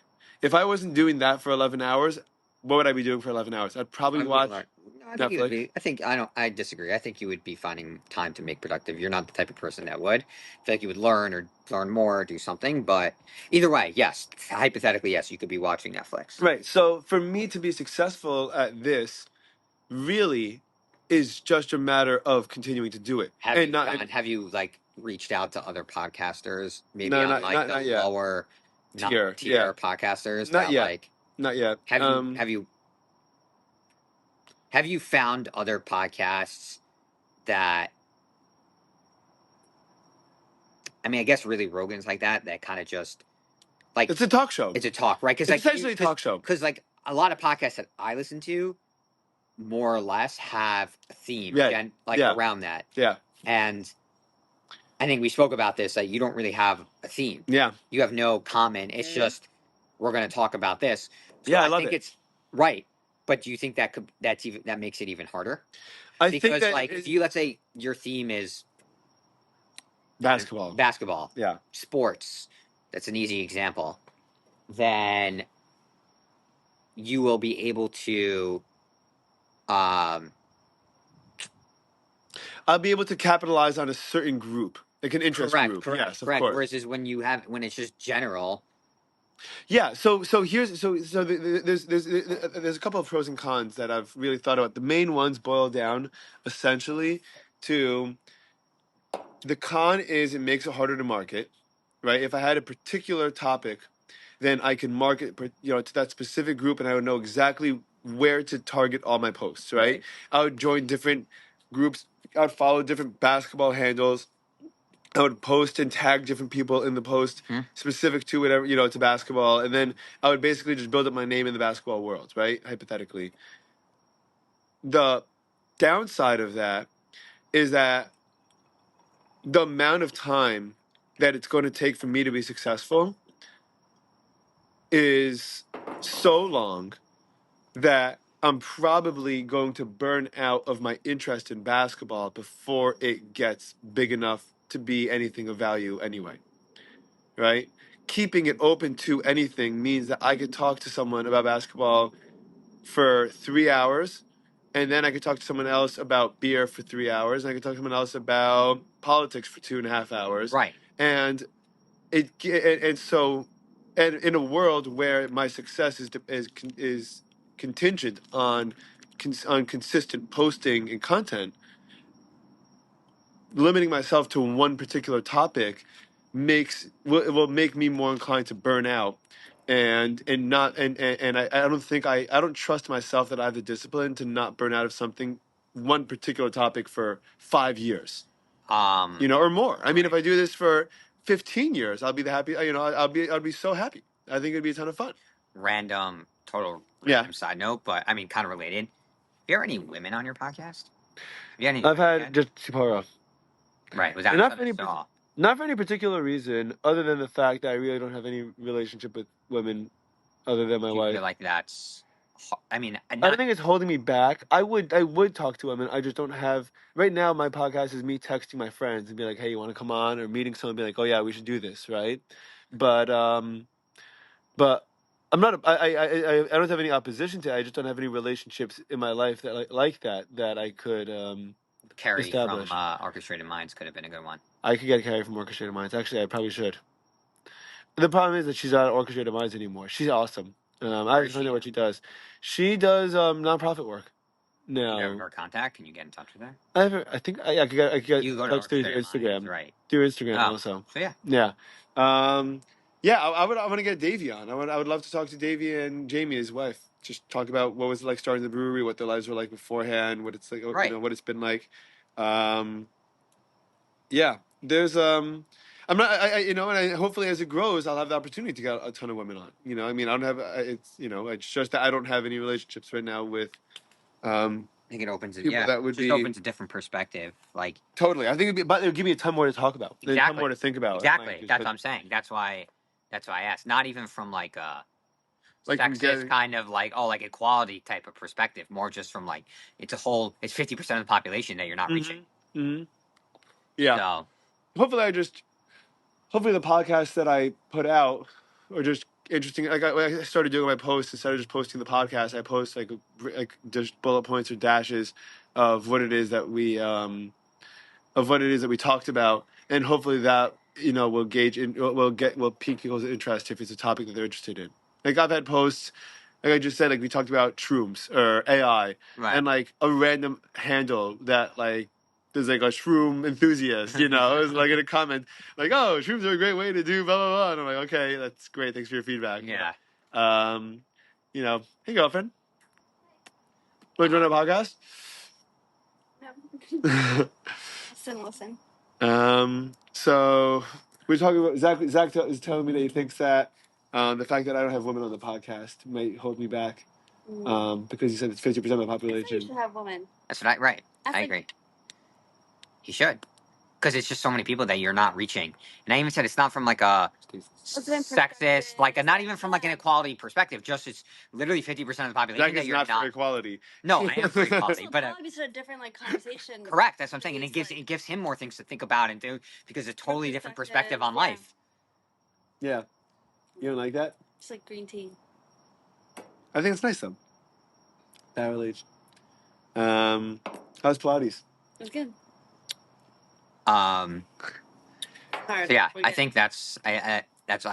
If I wasn't doing that for 11 hours, what would I be doing for 11 hours? I'd probably watch I think you would Netflix. be. I disagree. I think you would be finding time to make productive. You're not the type of person that would. I feel like you would learn more, or do something. But either way, yes. Hypothetically, yes, you could be watching Netflix. Right. So for me to be successful at this, really, is just a matter of continuing to do it, and not Have you like reached out to other podcasters, maybe no, on like the not yet. lower Tier, yeah, tier podcasters not that yet, like not yet. have you found other podcasts that, I mean, I guess really Rogan's like that kind of just like It's a talk show. it's a talk, right? Because It's like essentially a talk show. Because like a lot of podcasts that I listen to, more or less have a theme, Yeah, yeah. around that. Yeah, And I think we spoke about this. Like you don't really have a theme. yeah, You have no comment. It's just we're going to talk about this. So yeah. I I love think it. it's right. But do you think that makes it even harder? I Because think that like if you, let's say your theme is basketball. Yeah. sports, that's an easy example. Then you will be able to um I'll be able to capitalize on a certain group, like an interest group. Yes, of course. Whereas when it's just general. Yeah. So here's there's a couple of pros and cons that I've really thought about. The main ones boil down essentially to the con is it makes it harder to market, right? If I had a particular topic, then I can market, to that specific group, and I would know exactly where to target all my posts, right? I would join different groups. I'd follow different basketball handles. I would post and tag different people in the post specific to whatever, to basketball. And then I would basically just build up my name in the basketball world, right? Hypothetically. The downside of that is that the amount of time that it's going to take for me to be successful is so long that I'm probably going to burn out of my interest in basketball before it gets big enough to be anything of value anyway, right? keeping it open to anything means that I could talk to someone about basketball for 3 hours, and then I could talk to someone else about beer for 3 hours, and I could talk to someone else about politics for 2.5 hours. Right. And so in a world where my success is contingent on consistent posting and content, limiting myself to one particular topic will make me more inclined to burn out, and not and I don't trust myself that I have the discipline to not burn out of something, one particular topic, for 5 years, or more. I mean, if I do this for 15 years, I'll be the happy. I'll be so happy. I think it'd be a ton of fun. Total Yeah. random side note, but I mean, kind of related. Have you had any women on your podcast? Have you had any I've women had yet? just Sapporo. Right. Was that And what I saw? not for any particular reason, other than the fact that I really don't have any relationship with women other than my Do you wife. feel like that's? I mean, I don't think it's holding me back. I would talk to women. I just don't have right now. My podcast is me texting my friends and be like, "Hey, you want to come on?" Or meeting someone, and be like, "Oh yeah, we should do this," right? But I'm not. I don't have any opposition to it. I just don't have any relationships in my life that like that I could Carrie establish. from Orchestrated Minds could have been a good one. I could get Carrie from Orchestrated Minds. Actually, I probably should. The problem is that she's not at Orchestrated Minds anymore. She's awesome. I just don't know what she does. She does nonprofit work. No. You have her contact? Can you get in touch with her? I think I could get You go to touch through Orchestrated Instagram. Minds, right? Through Instagram Oh, also. So yeah. Yeah. I want to get Davey on. I would love to talk to Davey and Jamie, his wife. Just talk about what was it like starting the brewery, what their lives were like beforehand, what it's like, Right. what it's been like. Yeah. There's I'm not and hopefully as it grows I'll have the opportunity to get a ton of women on. I mean, I don't have it's it's just that I don't have any relationships right now with I think it opens it. people that would be opens a different perspective. Like totally. I think but it would give me a ton more to talk about. Exactly. A ton more to think about. Exactly. That's what I'm saying. That's why I asked. Not even from like a sexist kind of like equality type of perspective. More just from like it's 50% of the population that you're not reaching. Mm-hmm. Yeah. So hopefully the podcasts that I put out are just interesting. Like I started doing my posts instead of just posting the podcast. I post like just bullet points or dashes of what it is that we talked about, and hopefully that will pique people's interest if it's a topic that they're interested in. Like I've had posts, like I just said, like we talked about shrooms or AI, right. and like a random handle that like there's like a shroom enthusiast, is like in a comment like, "Oh, shrooms are a great way to do blah blah blah," and I'm like, "Okay, that's great. Thanks for your feedback." Yeah. Hey girlfriend, want to join our podcast? No. Listen. So we're talking about Zack is telling me that he thinks that the fact that I don't have women on the podcast might hold me back. Because he said it's 50% of the population. You should have women. That's right. I agree. He should. Because it's just so many people that you're not reaching. And I even said it's not from like a sexist, not even from like an equality perspective. Just it's literally 50% of the population Zack that is you're not for equality. No, I am for equality, but it's a different conversation. Correct. That's what I'm saying, and it gives him more things to think about and do because it's a totally different perspective on life. Yeah, you don't like that? It's like green tea. I think it's nice though. Barrel aged. How's Pilates? It's good. So yeah, I think that's why,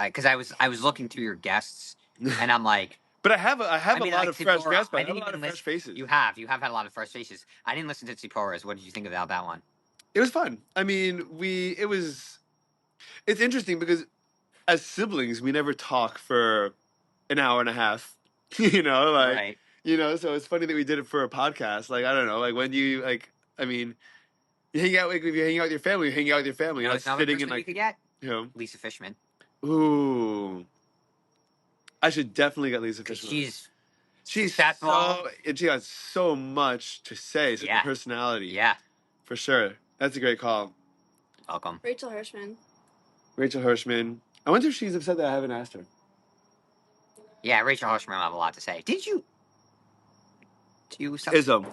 because I was looking through your guests and I'm like, but I have a lot of fresh guests, but I have a lot of fresh faces. You have had a lot of fresh faces. I didn't listen to Tsipora's. What did you think about that one? It was fun. I mean, it's interesting because as siblings we never talk for an hour and a half. Right. So it's funny that we did it for a podcast. Like I don't know, like when do you like? I mean. You hang out if you're hanging out with your family. You hang out with your family. You're not sitting in like. You could get Lisa Fishman. Ooh, I should definitely get Lisa Fishman. She's successful, and she has so much to say. Such a personality. Yeah, for sure. That's a great call. Welcome, Rachel Hirschman. I wonder if she's upset that I haven't asked her. Yeah, Rachel Hirschman will have a lot to say. Did you? Ism.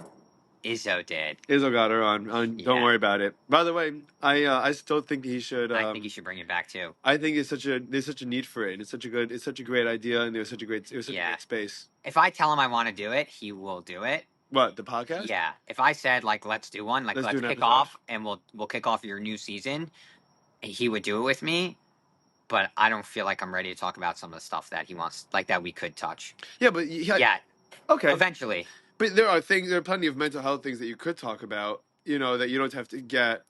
Izzo did. Izzo got her on. Don't Yeah. worry about it. By the way, I still think he should. I think you should bring it back too. I think there's such a need for it. It's such a great idea, and it was such a great space. If I tell him I want to do it, he will do it. What, the podcast? Yeah. If I said like let's do one, like Let's let's do an kick episode. off and we'll kick off your new season, he would do it with me. But I don't feel like I'm ready to talk about some of the stuff that he wants, like that we could touch. Yeah, but Yeah. Okay. Eventually. But there are plenty of mental health things that you could talk about. You know, that you don't have to get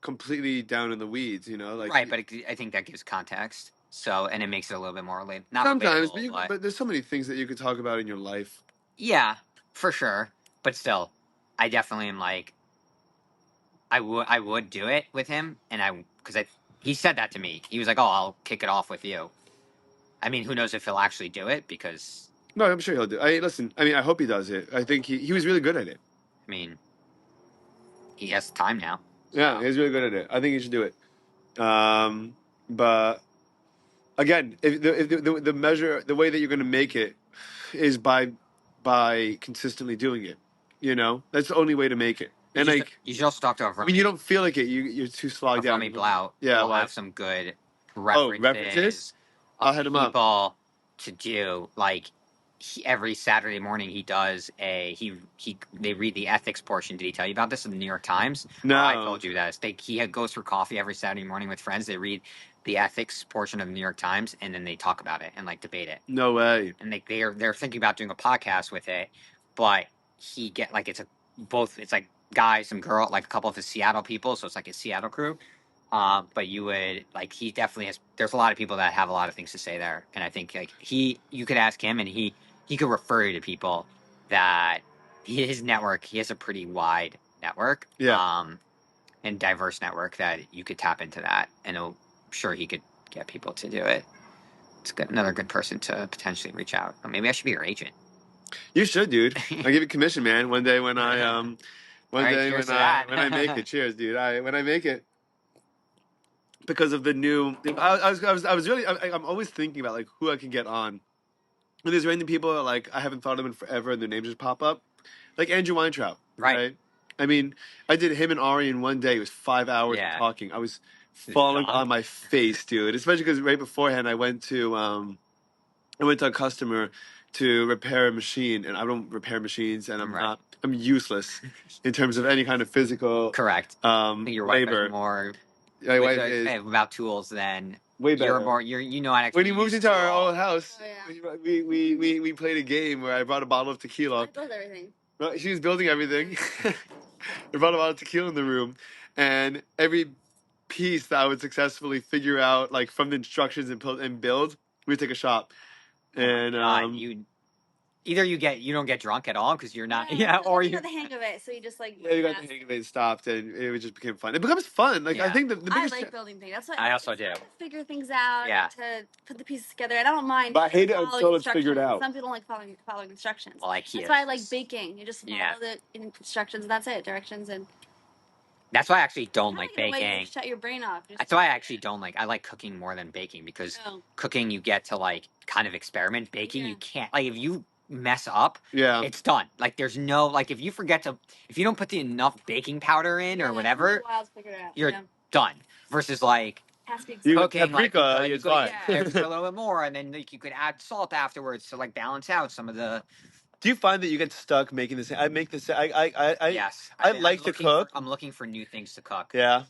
completely down in the weeds. You know, like right. But I think that gives context. So, and it makes it a little bit more relatable. Not sometimes, relatable, but there's so many things that you could talk about in your life. Yeah, for sure. But still, I definitely am like, I would do it with him, and he said that to me. He was like, "Oh, I'll kick it off with you." I mean, who knows if he'll actually do it? Because No, I'm sure he'll do. I hope he does it. I think he was really good at it. I mean, he has time now. So. Yeah, he's really good at it. I think he should do it. But again, if the measure, the way that you're going to make it is by consistently doing it. You know, that's the only way to make it. And you should also talk to I mean, you don't feel like it. You're too slogged down. Rummy Blau. Yeah, will have some good references. I'll hit him up. People to do like every Saturday morning he does they read the ethics portion. Did he tell you about this in the New York Times? No, I told you that. He goes through coffee every Saturday morning with friends. They read the ethics portion of the New York Times and then they talk about it and like debate it. No way. And they're thinking about doing a podcast with it, but it's like guys, some girl, like a couple of his Seattle people, so it's like a Seattle crew. But you would like he definitely has. There's a lot of people that have a lot of things to say there, and I think like you could ask him, and he could refer you to people that his network. He has a pretty wide network, and diverse network that you could tap into that, and I'm sure he could get people to do it. It's another good person to potentially reach out. Or maybe I should be your agent. You should, dude. I'll give you commission, man. One day when I when I make it, cheers, dude. When I make it, because of the new, I was really, I'm always thinking about like who I can get on. And there's random people that, like I haven't thought of in forever, and their names just pop up, like Andrew Weintraub, right? I mean, I did him and Ari in one day. It was 5 hours of talking. I was falling on my face, dude. Especially because right beforehand, I went to a customer to repair a machine, and I don't repair machines, and I'm useless in terms of any kind of physical correct. Your wife labor. is more my wife is about tools than way better. You're more you know actually. When he moved into our old house, Oh, yeah. we played a game where I brought a bottle of tequila. I built everything. She was building everything. We brought a bottle of tequila in the room, and every piece that I would successfully figure out, like from the instructions and build, we'd take a shot. And either you don't get drunk at all because you're not, or you got the hang of it, so you just like you got the hang of it and stopped, and it just became fun. It becomes fun. Like I think the biggest. I like building things. That's what I also do. To figure things out. Yeah. To put the pieces together, and I don't mind. But I hate it until it's figured out. Some people don't like following instructions. Well, that's why I like baking. You just follow the instructions. And that's it. Directions and. That's why I actually don't like baking. Shut your brain off. That's why I actually don't like. I like cooking more than baking because cooking you get to like kind of experiment. Baking you can't. Like if you mess up, it's done. Like there's no like if you don't put enough baking powder in or whatever, you're done. Versus like cooking, paprika, you could a little bit more, and then like you could add salt afterwards to like balance out some of the. Do you find that you get stuck making this? I make this. Yes. I like to cook. I'm looking for new things to cook. Yeah.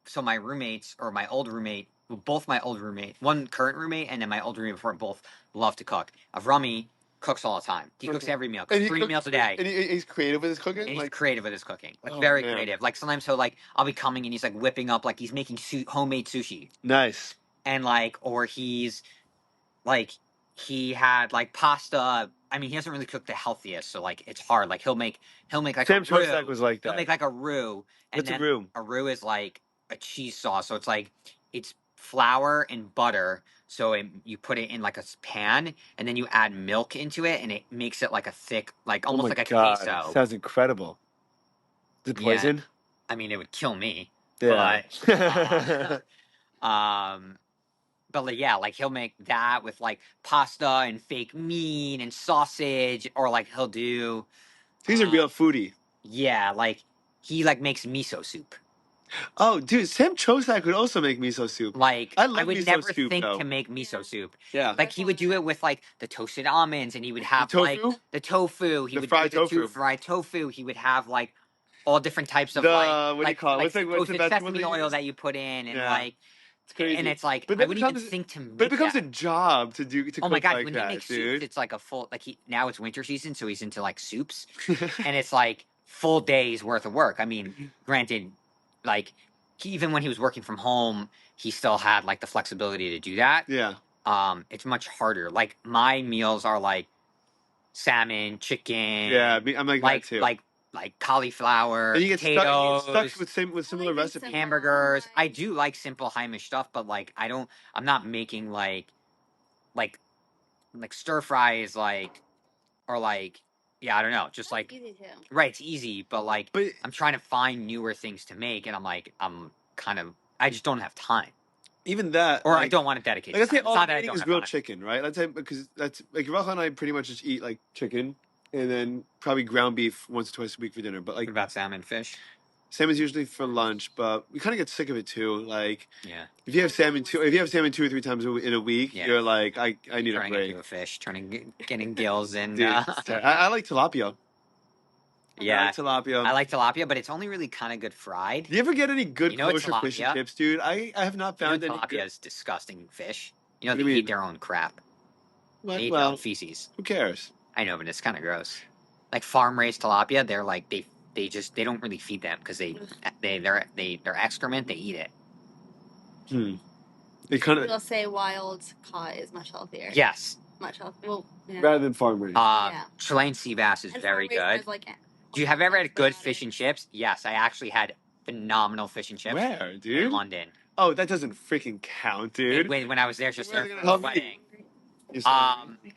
So my roommates or my old roommate, both my old roommate, one current roommate, and then my old roommate before, both love to cook. Rummy cooks all the time. He cooks every meal. Cooks 3 meals a day. And he's creative with his cooking. And he's creative with his cooking. Like very creative. Like sometimes I'll be coming and he's like whipping up like he's making homemade sushi. Nice. And like or he's like he had like pasta. I mean, he doesn't really cook the healthiest, so like it's hard. Like he'll make like Sam a roux. Zack was like that. He'll make like a roux. What's a roux? A roux is like a cheese sauce. So it's like it's flour and butter. So you put it in like a pan, and then you add milk into it, and it makes it like a thick, like almost like a queso. Sounds incredible. Is it poison? I mean, it would kill me. Yeah. But like he'll make that with like pasta and fake meat and sausage, or like he'll do. He's a real foodie. Yeah, like he like makes miso soup. Oh, dude, Sam Chosak would also make miso soup. Like I I love would miso never soup think though. to make miso soup. Yeah. Like he would do it with like the toasted almonds, and he would have like tofu? the tofu. He The would do fried the tofu. fried tofu. He would have like all different types of The what do you call it? What's the toasted vegetable sesame they oil use? that you put in, and Yeah. like It's and crazy. it's like But I that wouldn't even becomes think to but it make becomes a that. job to Oh my cook god, like when he that, makes soups, dude. it's like a full like he now it's winter season, so he's into like soups, and it's like full days worth of work. I mean, granted, like even when he was working from home, he still had like the flexibility to do that. Yeah. It's much harder. Like my meals are like salmon, chicken, Yeah, I'm like that too. like cauliflower, And you get stuck potatoes, with similar like recipes. simple. hamburgers. I do like simple Heimish stuff, but like I'm not making like stir fries or like yeah, I don't know, just That's like easy too. right, it's easy, but like But I'm trying to find newer things to make, and I'm kind of I just don't have time, even that, or I like don't want to dedicate let's say time. It's all not I'm that I eating don't is have grilled time. chicken, right? Let's say because that's like Rachel and I pretty much just eat like chicken and then probably ground beef once or twice a week for dinner. But like What about salmon, fish? salmon's usually for lunch, but we kind of get sick of it too. Like Yeah, if you have salmon 2 or 3 times in a week, yeah. you're like I need a Turning break. into a fish, getting gills, and Dude, I like tilapia. yeah, I like tilapia. I like tilapia, but it's only really kind of good fried. Do you ever get any good You know what kosher fish and tilapia? chips, dude? I have not You know found any tilapia good. is disgusting fish. You know What do they you eat mean? their own crap. What? They eat their own Well, feces. who cares? I know, but it's kind of gross. Like farm raised tilapia, they're like they don't really feed them because their excrement they eat it. It kind of People say wild caught is much healthier. Yes. Much healthier. Well, yeah. rather than farm raised. Yeah. Chilean sea bass is And very farm raised good. has, like, Do you have ever had good antibiotics. fish and chips? Yes, I actually had phenomenal fish and chips Where, in dude? London. Oh, that doesn't freaking count, dude. When I was there just Where's there it for gonna a help me? wedding. You said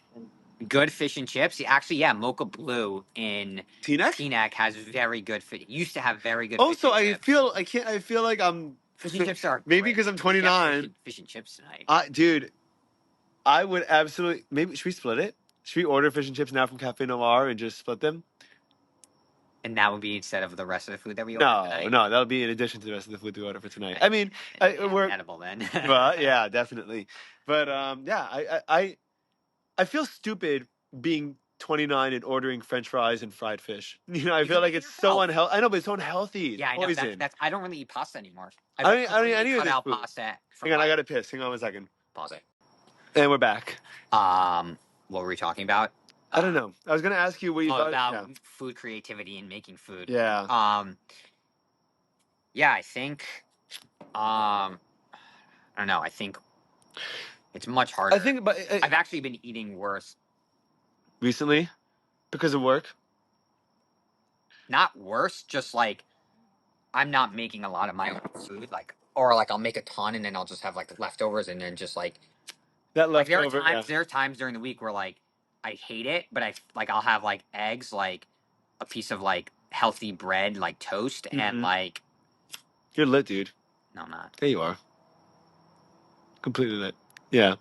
Good fish and chips. Actually, yeah, Mocha Blue in Teaneck? Teaneck has very good fish. Used to have very good. Also, fish and chips. I feel like I'm Fish and chips are maybe great. because I'm We should have 29. Fish and chips tonight. Dude, I would absolutely maybe should we split it? Should we order fish and chips now from Cafe Noir and just split them? And that would be instead of the rest of the food that we ordered tonight. No, that'll be in addition to the rest of the food we order for tonight. I mean, we're edible then. well, yeah, definitely. But yeah, I feel stupid being 29 and ordering French fries and fried fish. You know, I You feel can like make it it's so yourself. unhealthy. I know, but it's so unhealthy. It's Yeah, I know. poison. That's I don't really eat pasta anymore. I don't eat any of cut this out food. pasta. Hang on, I gotta piss. Hang on 1 second. Pause it. And we're back. What were we talking about? I don't know. I was gonna ask you what you thought about food creativity and making food. Yeah. Yeah, I think. I don't know. I think it's much harder. I think, but I've actually been eating worse. Recently, because of work. Not worse, just like I'm not making a lot of my own food, or like I'll make a ton and then I'll just have like leftovers and then just like That like leftover. there are times during the week where like I hate it, but I'll have like eggs, like a piece of like healthy bread, like toast, and like You're lit, dude. no, I'm not. There you are. Completely lit. Yeah.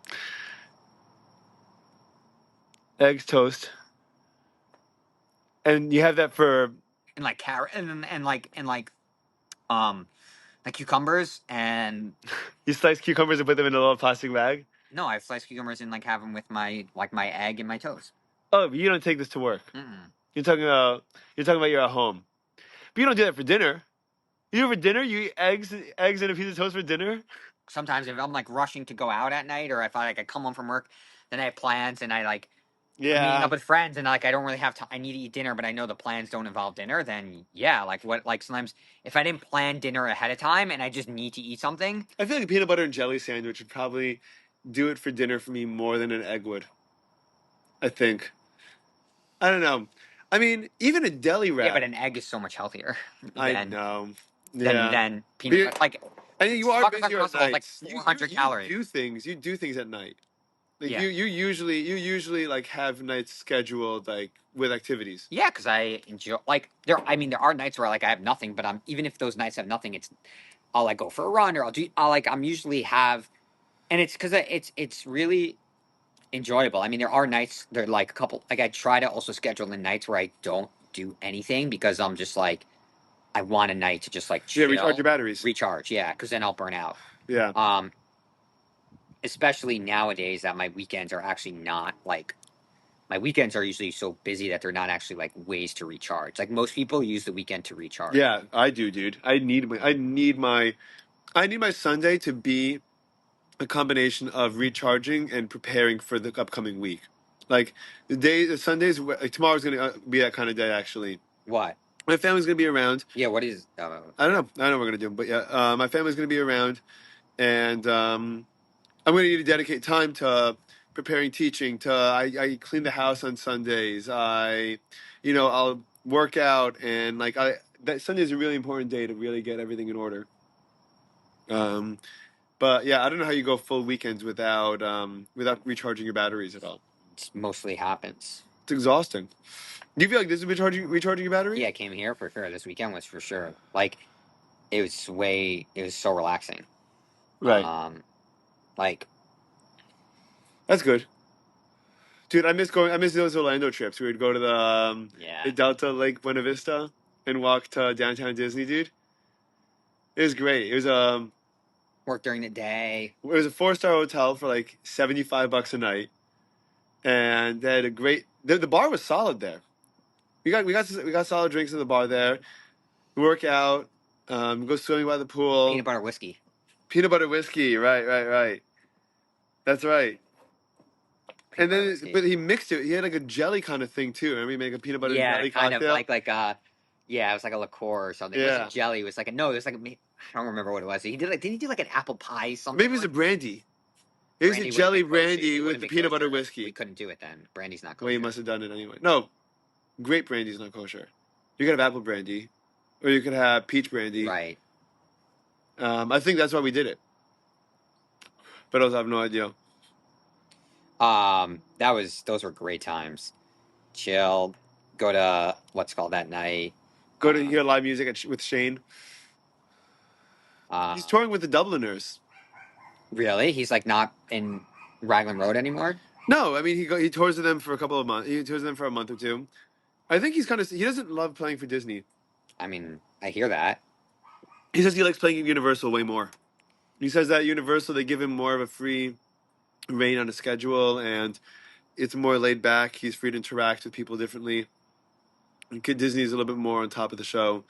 Eggs, toast. And you have that for And like carrot like cucumbers and you slice cucumbers and put them in a little plastic bag. no, I slice cucumbers and like have them with my egg and my toast. Oh, but you don't take this to work. Mm-mm. You're talking about you're at home. But you don't do that for dinner. You do it for dinner? You eat eggs and a piece of toast for dinner? Sometimes if I'm like rushing to go out at night, or if I come home from work, then I have plans and I'm meeting up with friends and like I don't really have time. I need to eat dinner, but I know the plans don't involve dinner. Then yeah, like sometimes if I didn't plan dinner ahead of time and I just need to eat something, I feel like a peanut butter and jelly sandwich would probably do it for dinner for me more than an egg would. I think. I don't know. I mean, even a deli wrap. yeah, but an egg is so much healthier. I know. Yeah. Than peanut butter. Like I mean, you are Chocolate busier at Crustal is like nights. 400 calories. You do things at night. Like Yeah. you usually like have nights scheduled like with activities. Yeah, because I enjoy there. I mean, there are nights where like I have nothing, but even if those nights have nothing, I'll like go for a run or I'm usually have, and it's because it's really enjoyable. I mean, there are nights, there are like a couple, like I try to also schedule in nights where I don't do anything because I'm just like, I want a night to just like chill, recharge your batteries. Recharge, yeah, because then I'll burn out. Yeah. Especially nowadays that my weekends are actually not like. My weekends are usually so busy that they're not actually like ways to recharge. Like most people use the weekend to recharge. Yeah, I do, dude. I need my Sunday to be a combination of recharging and preparing for the upcoming week. Like the Sundays, like tomorrow's gonna be that kind of day. Actually, What? my family's gonna be around. Yeah. What is? I don't know. I don't know what we're gonna do, but yeah, my family's gonna be around, and I'm gonna need to dedicate time to preparing teaching. I clean the house on Sundays. I'll work out and that Sunday is a really important day to really get everything in order. But yeah, I don't know how you go full weekends without recharging your batteries at all. It mostly happens. It's exhausting. Do you feel like this is recharging your battery? Yeah, I came here for sure. This weekend was for sure. Like, it was so relaxing. Right. Like, That's good. Dude, I miss those Orlando trips. We would go to the Delta Lake Buena Vista and walk to downtown Disney, dude. It was great. It was work during the day. It was a 4-star hotel for like $75 a night, and they had a great. The bar was solid there. We got solid drinks in the bar there. Work out, go swimming by the pool. Peanut butter whiskey. Peanut butter whiskey, right. That's right. And then, but he mixed it. He had like a jelly kind of thing too. Remember, he made a peanut butter jelly kind cocktail. of it was like a liqueur or something. It wasn't jelly. It was like it was like I don't remember what it was. Didn't he do like an apple pie something? Maybe it was a brandy. It was a jelly brandy with the peanut butter whiskey. We couldn't do it then. Brandy's not kosher. Well, you must have done it anyway. No, grape brandy's not kosher. You could have apple brandy, or you could have peach brandy. Right. I think that's why we did it. But I also have no idea. Those were great times. Chill. Go to what's called that night. Go to hear live music with Shane. He's touring with the Dubliners. Really? He's like not in Raglan Road anymore? No, I mean he tours with them for a couple of months. He tours with them for a month or two. I think he doesn't love playing for Disney. I mean, I hear that. He says he likes playing at Universal way more. He says that Universal, they give him more of a free reign on a schedule, and it's more laid back. He's free to interact with people differently. And Disney's a little bit more on top of the show,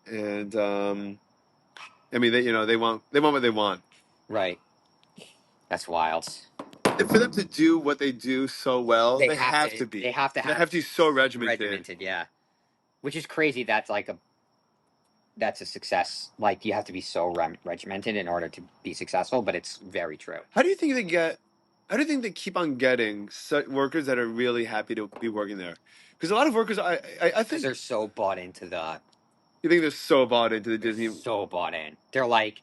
and I mean, they want what they want. Right. That's wild. And for them to do what they do so well, they have to be. They have to be so regimented. Yeah. Which is crazy. That's a success. Like, you have to be so regimented in order to be successful, but it's very true. How do you think they keep on getting workers that are really happy to be working there? Because a lot of workers, I think they're so bought into the. You think they're so bought into the Disney? So bought in. They're like,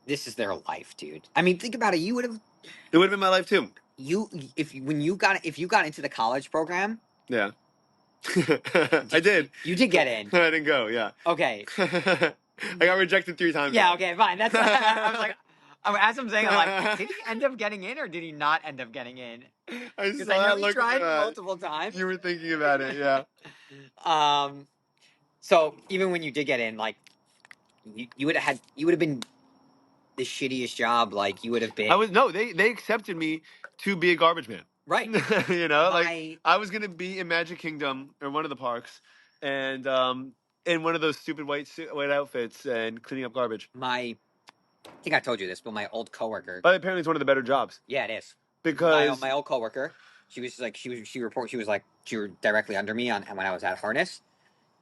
this is their life, dude. I mean, think about it. You would have. It would have been my life too. If you got into the college program. Yeah. I did. You did get in. I didn't go. Yeah. Okay. I got rejected 3 times. Yeah. Okay. Fine. That's. I was like, as I'm saying, I'm like, did he end up getting in or did he not end up getting in? Because I know he tried multiple times. You were thinking about it. Yeah. So even when you did get in, like, you would have been the shittiest job. Like, you would have been. They accepted me to be a garbage man. Right. I was gonna be in Magic Kingdom or one of the parks, and in one of those stupid white outfits and cleaning up garbage. I think I told you this, but my old coworker. But apparently, it's one of the better jobs. Yeah, it is. Because my old coworker, she was directly under me when I was at Harness,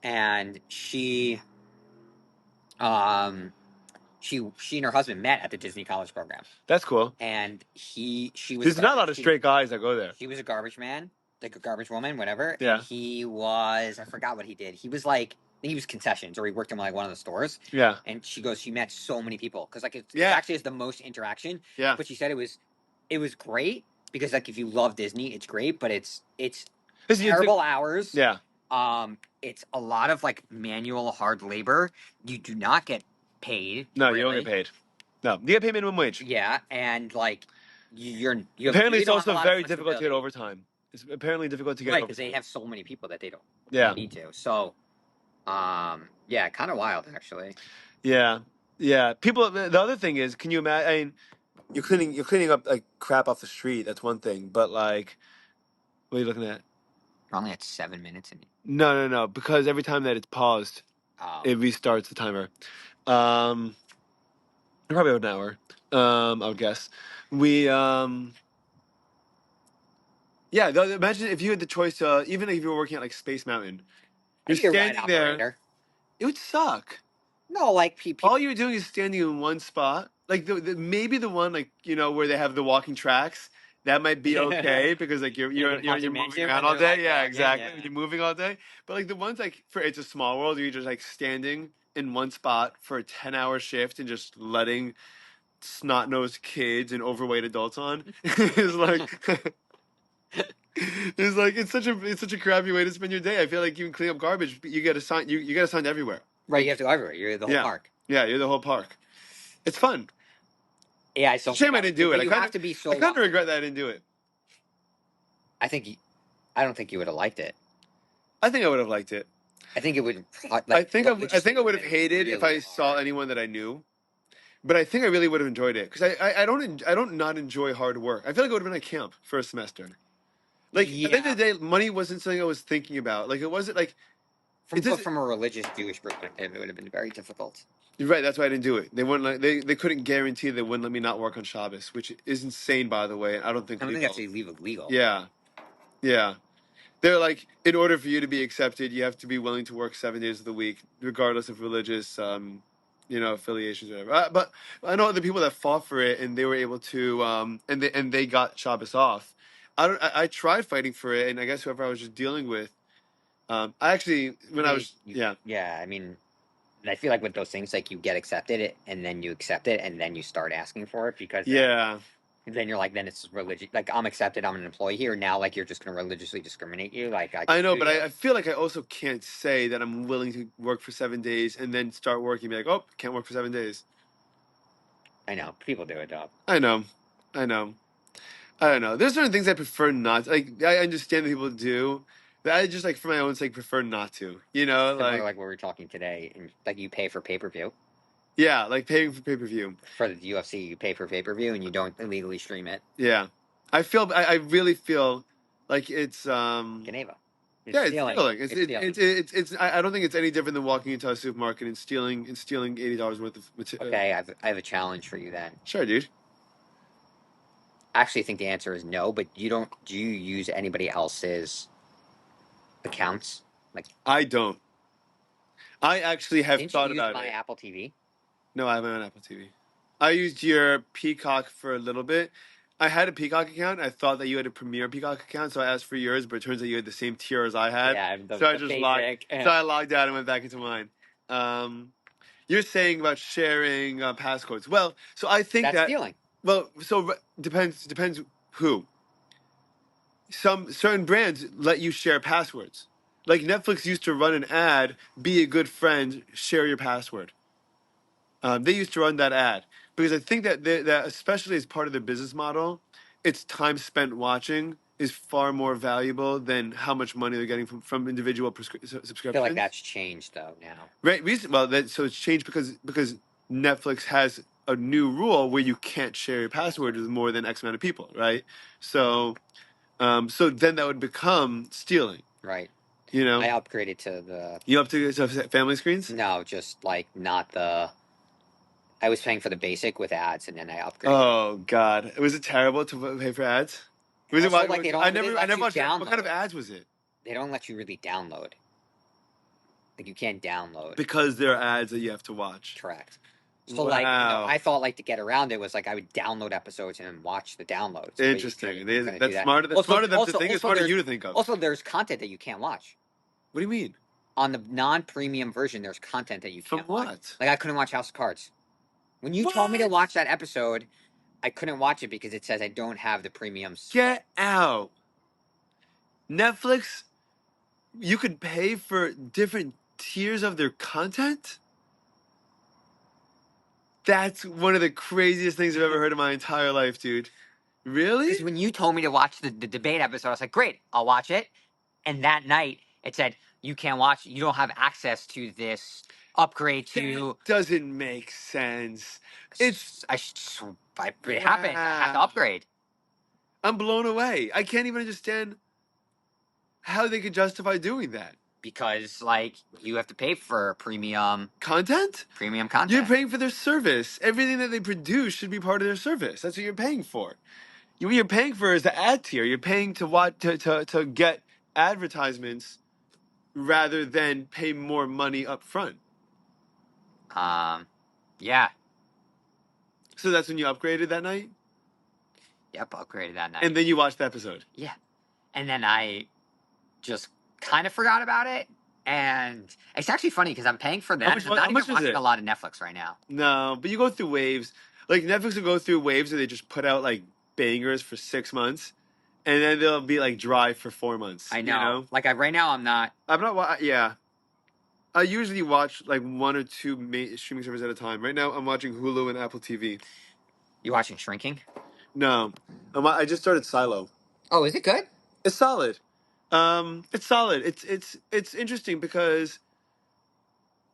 and she and her husband met at the Disney College program. That's cool. And she was. There's not a lot of straight guys that go there. She was a garbage man, like a garbage woman, whatever. Yeah. And he was. I forgot what he did. He was like. I think he was concessions, or he worked in like one of the stores. Yeah. And she goes, she met so many people because like it actually has the most interaction. Yeah. But she said it was great because like if you love Disney, it's great, but it's terrible hours. Yeah. It's a lot of like manual hard labor. You do not get paid. No, really. You don't get paid. No, you get paid minimum wage. Yeah, and like you apparently it's also very difficult to get overtime It's apparently difficult to get Right, over. because they have so many people that they don't Yeah, need to. So, yeah, kind of wild actually. yeah, yeah. People. The other thing is, can you imagine? I mean, you're cleaning up like crap off the street. That's one thing, but like, what are you looking at? We're only at 7 minutes and No. Because every time that it's paused, oh, it restarts the timer. Probably about an hour. I would guess. We Yeah. Imagine if you had the choice. Even if you were working at like Space Mountain, you're I'd be a ride standing there. operator. It would suck. No, like people. All you're doing is standing in one spot. Like maybe the one like where they have the walking tracks. That might be okay because like you're Yeah, you're the you're, Haunted you're moving Mansion around when all they're day. like Yeah, walking. exactly. Yeah. You're moving all day. But like the ones like for It's a Small World, you're just like standing in one spot for a 10-hour shift and just letting snot-nosed kids and overweight adults on is like it's such a crappy way to spend your day. I feel like you can clean up garbage, but you get assigned you get assigned everywhere. Right, you have to go everywhere. You're the whole Yeah, park. yeah, you're the whole park. It's fun. Yeah, I It's a still think shame I didn't do it. but I you kind have of to be I so. kind of regret that I didn't do it. I think I don't think you would have liked it. I think I would have liked it. I think it would. Like, I think it I just think I would have been hated if really I saw hard. anyone that I knew. But I think I really would have enjoyed it because I don't not enjoy hard work. I feel like I would have been at camp for a semester. Like at the end Yeah, of the day, money wasn't something I was thinking about. Like it wasn't like it but just from a religious Jewish perspective, it would have been very difficult. You're right. That's why I didn't do it. They wouldn't they couldn't guarantee they wouldn't let me not work on Shabbos, which is insane, by the way. And I don't think I don't think that's legal. illegal. Yeah, yeah. They're like, in order for you to be accepted, you have to be willing to work 7 days of the week, regardless of religious, affiliations or whatever. But I know other people that fought for it, and they were able to, and they got Shabbos off. I tried fighting for it, and I guess whoever I was just dealing with, I actually when I was Yeah. I mean, I feel like with those things, like you get accepted it, and then you accept it, and then you start asking for it because yeah. then you're like, then it's religious. Like I'm accepted, I'm an employee here. Now, like you're just gonna religiously discriminate you. Like I I can know, sue but you. I feel like I also can't say that I'm willing to work for 7 days and then start working and be like, oh, can't work for 7 days. I know people do it, though. I know. I know. I don't know. There's certain things I prefer not to. Like, I understand that people do, but I just, like, for my own sake, prefer not to. You know, Similar like, like what we were talking today, and like you pay for pay-per-view yeah, like paying for pay-per-view. for the UFC. You pay for pay-per-view, and you don't illegally stream it. Yeah. I really feel like it's, Geneva. It's yeah, it's stealing. stealing. Stealing. I don't think it's any different than walking into a supermarket and stealing $80 worth of material. Okay, I have a challenge for you then. Sure, dude. I actually think the answer is no, but you don't. Do you use anybody else's accounts? Like, I don't. I actually have didn't you thought use about my it. Apple TV? No, I have my own Apple TV. I used your Peacock for a little bit. I had a Peacock account. I thought that you had a Premier Peacock account, so I asked for yours, but it turns out you had the same tier as I had. Yeah, So I the just basic. so I logged out and went back into mine. You're saying about sharing passcodes. Well, so I think That's that stealing. depends who. Some certain brands let you share passwords. Like Netflix used to run an ad, be a good friend, share your password. They used to run that ad because I think that especially as part of their business model, it's time spent watching is far more valuable than how much money they're getting from individual subscriptions. I feel like that's changed though now. Right. So it's changed because Netflix has a new rule where you can't share your password with more than X amount of people. Right. So so then that would become stealing. Right. You know. I upgraded to the. You up to family screens? No, just like not the. I was paying for the basic with ads, and then I upgraded. Oh God, was it terrible to pay for ads? Was Also, it? like, I never watched. What kind of download. ads was it? They don't let you really download. Like you can't download. Because there are ads that you have to watch. Correct. So like, Wow. I thought like to get around it was like I would download episodes and then watch the downloads. Interesting. You couldn't do That's that. smarter. That's smarter than to think. It's smarter you to think of. Also, there's content that you can't watch. What do you mean? On the non-premium version, there's content that you can't From what? watch. Like I couldn't watch House of Cards. When you told me to watch that episode, I couldn't watch it because it says I don't have the premium. Get out. Netflix, you could pay for different tiers of their content? That's one of the craziest things I've ever heard in my entire life, dude. Really? Because when you told me to watch the debate episode, I was like, great, I'll watch it. And that night, it said, you can't watch, you don't have access to this upgrade to. That doesn't make sense. It's It happened. I have to wow. upgrade. I'm blown away. I can't even understand how they could justify doing that. Because, like, you have to pay for premium Content? content. You're paying for their service. Everything that they produce should be part of their service. That's what you're paying for. What you're paying for is the ad tier. You're paying to watch to get advertisements rather than pay more money up front. Yeah. So that's when you upgraded that night? Yep, upgraded that night. And then you watched the episode. Yeah. And then I just kind of forgot about it. And it's actually funny because I'm paying for that. How much I'm not was even watching it? a lot of Netflix right now. No, but you go through waves. Like Netflix will go through waves where they just put out like bangers for 6 months, and then they'll be like dry for 4 months. I know. You know? Like right now, I'm not. Yeah. I usually watch like 1 or 2 streaming services at a time. Right now, I'm watching Hulu and Apple TV. You watching Shrinking? No, I just started Silo. Oh, is it good? It's solid. It's solid. It's interesting because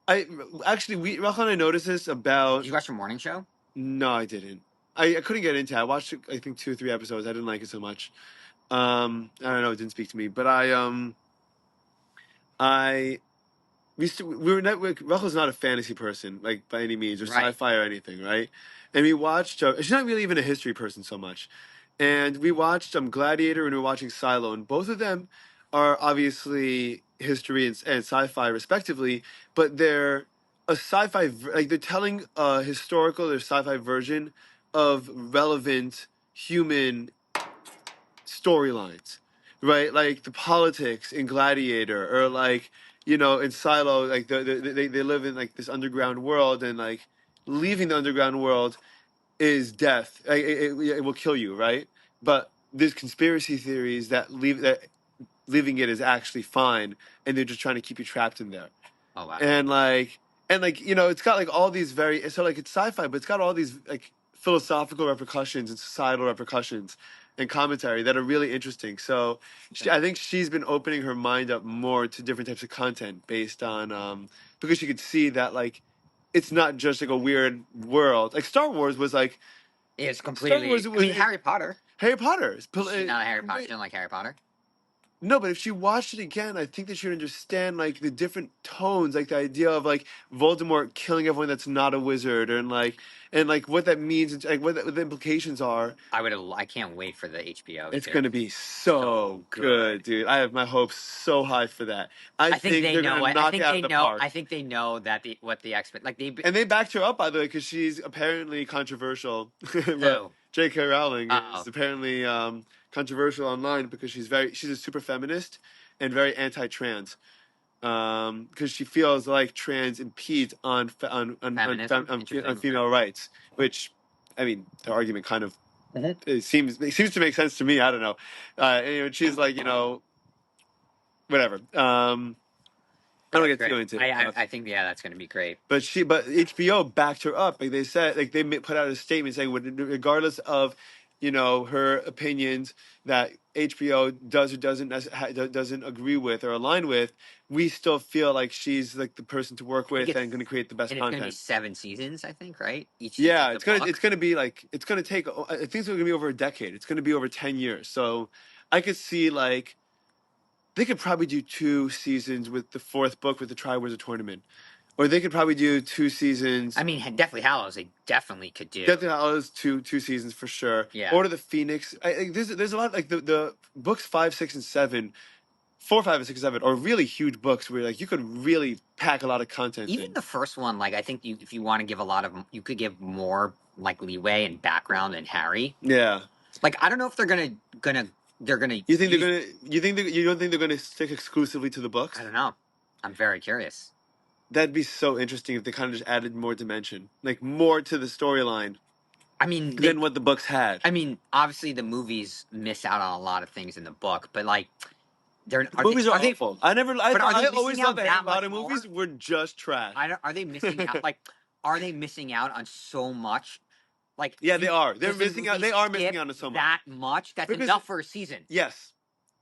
Rachel and I noticed this about. Did you watch the morning show? No, I didn't. I couldn't get into it. I watched I think 2 or 3 episodes. I didn't like it so much. I don't know. It didn't speak to me. But I we were not. Rachel's not a fantasy person, like by any means, or Right. sci-fi or anything, right? And we watched. She's not really even a history person so much. And we watched Gladiator, and we were watching Silo, and both of them are obviously history and sci-fi respectively, but they're a sci-fi like they're telling a historical or sci-fi version of relevant human storylines, right? Like the politics in Gladiator, or like in Silo, like they live in like this underground world, and like leaving the underground world is death. Like, it will kill you, right? But there's conspiracy theories that leaving it is actually fine, and they're just trying to keep you trapped in there. Oh wow. And it's got like all these it's sci-fi, but it's got all these like philosophical repercussions and societal repercussions and commentary that are really interesting. So I think she's been opening her mind up more to different types of content based on because she could see that like it's not just like a weird world. Like Star Wars was like It's completely. Star Wars Harry Potter. Harry Potter. She's not a Harry Potter. She doesn't like Harry Potter. No, but if she watched it again, I think that she would understand like the different tones, like the idea of like Voldemort killing everyone that's not a wizard, and like what that means, and like what the implications are. I can't wait for the HBO. It's gonna be so good, dude. I have my hopes so high for that. I think they they're know gonna it. knock it out of the park. I think they know that what the expect like they. And they backed her up, by the way, because she's apparently controversial. Who? J.K. Rowling Uh-oh. is apparently controversial she's a super feminist and very anti-trans, because she feels like trans impedes on female rights, which, I mean, the argument kind of it seems to make sense to me. I don't know. She's like, whatever. I don't get too into it. I think that's going to be great. But HBO backed her up. Like they said, like they put out a statement saying, regardless of, her opinions that HBO does or doesn't agree with or align with, we still feel like she's like the person to work with and going to create the best content. It's going to be 7 seasons, I think, right? Yeah, it's gonna be like it's gonna take. I think it's gonna be over a decade. It's gonna be over 10 years. So I could see like. They could probably do 2 seasons with the 4th book with the Triwizard Tournament. Or they could probably do 2 seasons. I mean, Deathly Hallows, they definitely could do. Deathly Hallows, 2 seasons for sure. Yeah. Order of the Phoenix. There's a lot, like the books 5, 6, and 7, 4, 5, and 6, and 7 are really huge books where like you could really pack a lot of content Even in. the first one, like I think if you want to give you could give more like leeway and background than Harry. Yeah. Like I don't know if they're gonna. You don't think they're gonna stick exclusively to the books? I don't know. I'm very curious. That'd be so interesting if they kind of just added more dimension, like more to the storyline. I mean, than what the books had. I mean, obviously the movies miss out on a lot of things in the book, but like, the movies are awful. I always thought the Harry Potter movies were just trash. Are they missing out? Like, are they missing out on so much? Like, Yeah, they are. They're does the missing out. movie They are skip missing out on so much. that much? That's Because enough for a season. yes,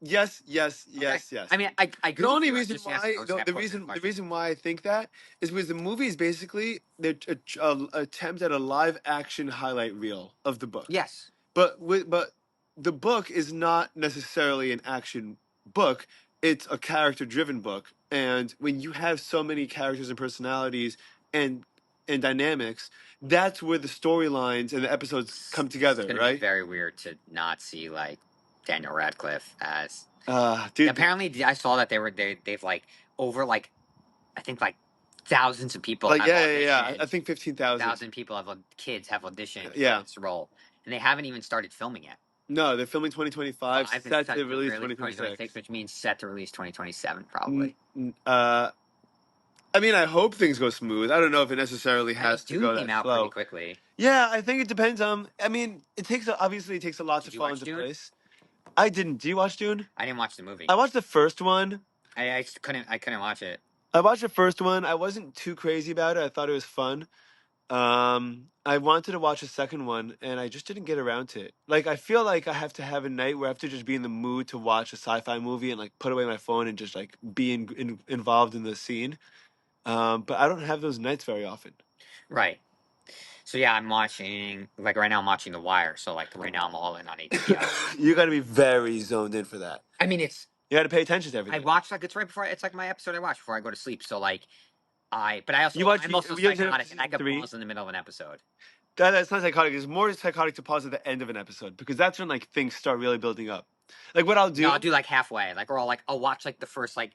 yes, yes, Okay. yes, yes. I mean, I agree The with only you. I reason just asked, why I was no, the posing a reason the question. reason why I think that is because the movie is basically their attempt at a live action highlight reel of the book. Yes. But the book is not necessarily an action book. It's a character driven book, and when you have so many characters and personalities and dynamics, that's where the storylines and the episodes come It's together, gonna be right? very weird to not see like Daniel Radcliffe as. Dude, Apparently, I saw that they've like over like I think like thousands of people like have yeah. I auditioned. think 15,000. People have kids have auditioned for Yeah. this role, and they haven't even started filming yet. No, they're filming 2025, I've been set set to to release release 2026, 2026. which means set to release 2027 N- probably. n- Uh, I mean, I hope things go smooth. I don't know if it necessarily I think has to Dune go came that out pretty slow. quickly. Yeah, I think it depends. I mean, obviously it takes a lot to Did you fall watch into Dune? place. I didn't. Do you watch Dune? I didn't watch the movie. I watched the first one. I just couldn't watch it. I watched the first one. I wasn't too crazy about it. I thought it was fun. I wanted to watch the second one, and I just didn't get around to it. Like, I feel like I have to have a night where I have to just be in the mood to watch a sci-fi movie and like put away my phone and just like be involved in the scene. But I don't have those nights very often. Right. So yeah, I'm watching like right now. I'm watching The Wire. So like right now I'm all in on HBO. You got to be very zoned in for that. I mean, it's You got to pay attention to I everything. watch like it's right before it's like my episode I watch before I go to sleep. So like but I also You watch. I'm also You watch psychotic and I season can 3. pause in the middle of an episode. That's not psychotic. It's more psychotic to pause at the end of an episode because that's when like things start really building up. Like what I'll do. No, I'll do like halfway, like or I'll watch like the first like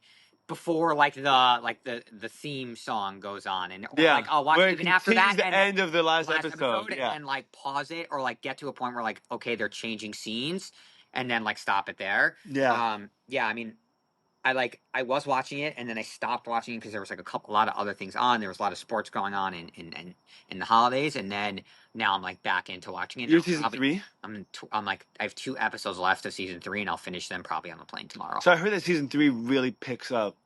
before like the theme song goes on, and or Yeah, like I'll watch where it even after that continues the and end of the last episode. and Yeah. then like pause it or like get to a point where like okay they're changing scenes, and then like stop it there. Yeah. Yeah, I mean I was watching it and then I stopped watching it because there was like a lot of other things on. There was a lot of sports going on in the holidays, and then now I'm like back into watching it. You're Now. season 3. I'm like I have 2 episodes left of season 3, and I'll finish them probably on the plane tomorrow. So I heard that season 3 really picks up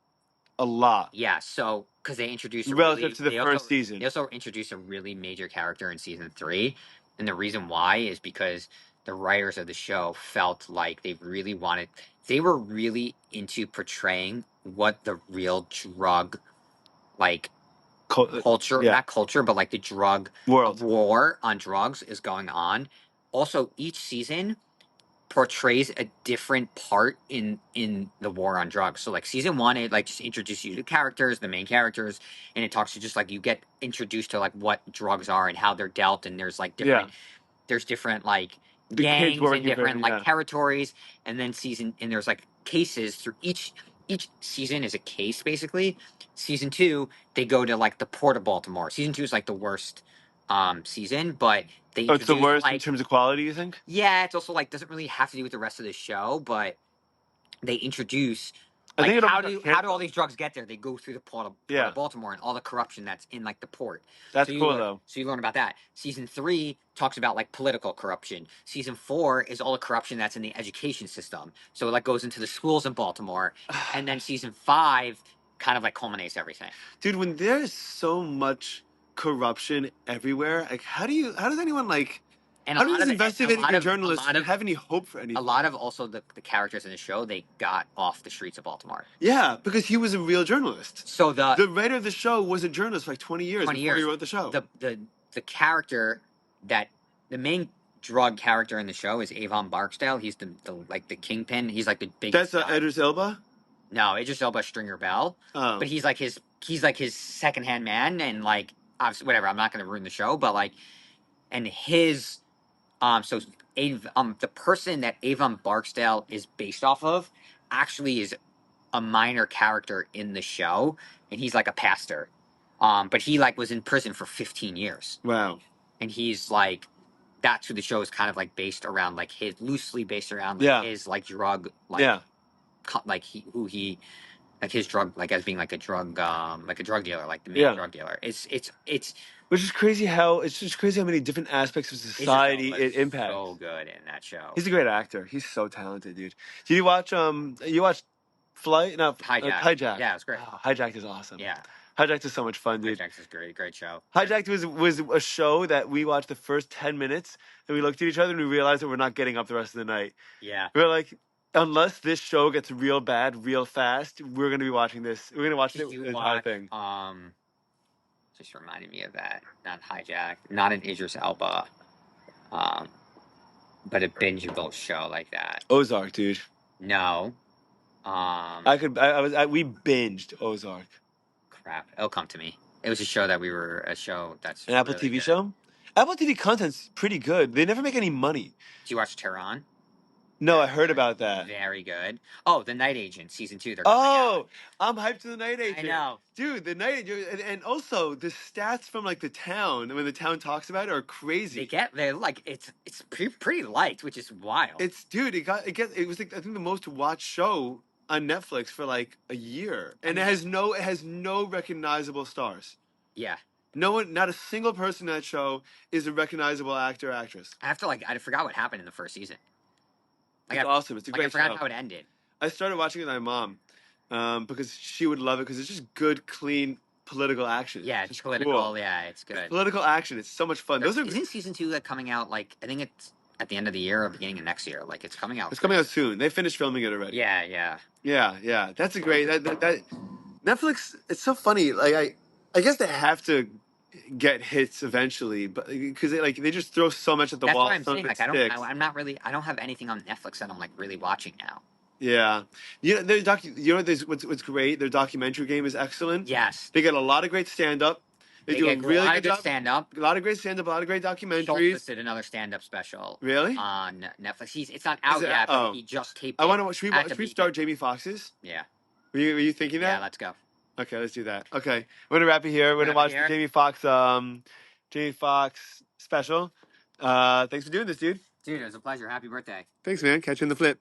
a lot. Yeah, so because they introduced relative to the first season. They also introduced a really major character in season 3, and the reason why is because the writers of the show felt like they were really into portraying what the real drug like culture, yeah. not culture, but like the drug World. war on drugs is going on. Also, each season portrays a different part in the war on drugs. So like season 1, it like just introduces you to characters, the main characters, and it talks to just like you get introduced to like what drugs are and how they're dealt, and there's like different there's different like The kids gangs and working for different him, like yeah. territories, and then there's like cases through each season is a case basically. Season 2 they go to like the port of Baltimore. Season 2 is like the worst season, but they Oh, it's the introduce worst in like terms of quality, you think? yeah, it's also like doesn't really have to do with the rest of the show, but they introduce I like think it how almost do all these drugs get there? They go through the port Yeah. of Baltimore and all the corruption that's in like the port. That's you cool, learn, though. So you learn about that. Season 3 talks about like political corruption. Season 4 is all the corruption that's in the education system. So it like goes into the schools in Baltimore, and then season 5 kind of like culminates everything. Dude, when there's so much corruption everywhere, like how does anyone like And how does investigating journalists have any hope for anything? A lot of also the characters in the show, they got off the streets of Baltimore. Yeah, because he was a real journalist. So the writer of the show was a journalist for like 20 years before he wrote the show. The character that the main drug character in the show is Avon Barksdale. He's the like the kingpin. He's like the big. That's Idris Elba. No, Idris Elba, Stringer Bell. Oh. But he's like his secondhand man, and like obviously whatever. I'm not going to ruin the show, but like, and his so the person that Avon Barksdale is based off of actually is a minor character in the show, and he's like a pastor. But he like was in prison for 15 years. Wow. And he's like, that's who the show is kind of like based around, like loosely based around like his like drug, like his drug, like as being like a drug dealer, like the main drug dealer. It's which is crazy how many different aspects of society it impacts. So good in that show. He's a great actor. He's so talented, dude. Did you watch Flight? No, Hijack. Hijack. Yeah, it was great. Oh, Hijack is awesome. Yeah. Hijacked is so much fun, dude. Hijack's is great show. Hijacked was a show that we watched the first 10 minutes, and we looked at each other and we realized that we're not getting up the rest of the night. Yeah. We're like, unless this show gets real bad real fast, we're gonna be watching this. We're gonna watch the entire thing. Just reminded me of that. Not Hijack, not an Idris Elba, but a bingeable show like that. Ozark, dude. No. We binged Ozark. Crap, it'll come to me. It was a show that's an Apple really TV good. show. Apple TV content's pretty good. They never make any money. Did you watch Tehran? No, I heard about that. Very good. Oh, The Night Agent season 2. They're coming out. I'm hyped to The Night Agent. I know, dude. The Night Agent, and also the stats from like the town when the town talks about it are crazy. They're like it's pretty liked, which is wild. It was like I think the most watched show on Netflix for like a year, and it has no recognizable stars. Yeah. No one, not a single person in that show is a recognizable actor or actress. I forgot what happened in the first season. It's awesome. It's a great show. I forgot how it ended. I started watching it with my mom because she would love it because it's just good, clean political action. Yeah, it's political. Cool. Yeah, it's good. It's political action. It's so much fun. Isn't season 2 coming out? Like I think it's at the end of the year or beginning of next year. Like it's coming out. It's coming out soon. They finished filming it already. Yeah. That's a great that Netflix. It's so funny. Like I guess they have to get hits eventually, but because they just throw so much at the wall. That's what I'm saying. Like I don't have anything on Netflix that I'm like really watching now. Yeah, what's great? Their documentary game is excellent. Yes, they get a lot of great stand up. They do a really good job. Stand up. A lot of great stand up. A lot of great documentaries. Schultz did another stand up special. Really? On Netflix. It's not out yet, but he just taped. I want to watch. Should we start Jamie Foxx's? Yeah. Were you thinking that? Yeah, let's go. Okay, let's do that. Okay, we're gonna wrap it here. We're gonna watch the Jamie Foxx special. Thanks for doing this, dude. Dude, it was a pleasure. Happy birthday. Thanks, man. Catch you in the flip.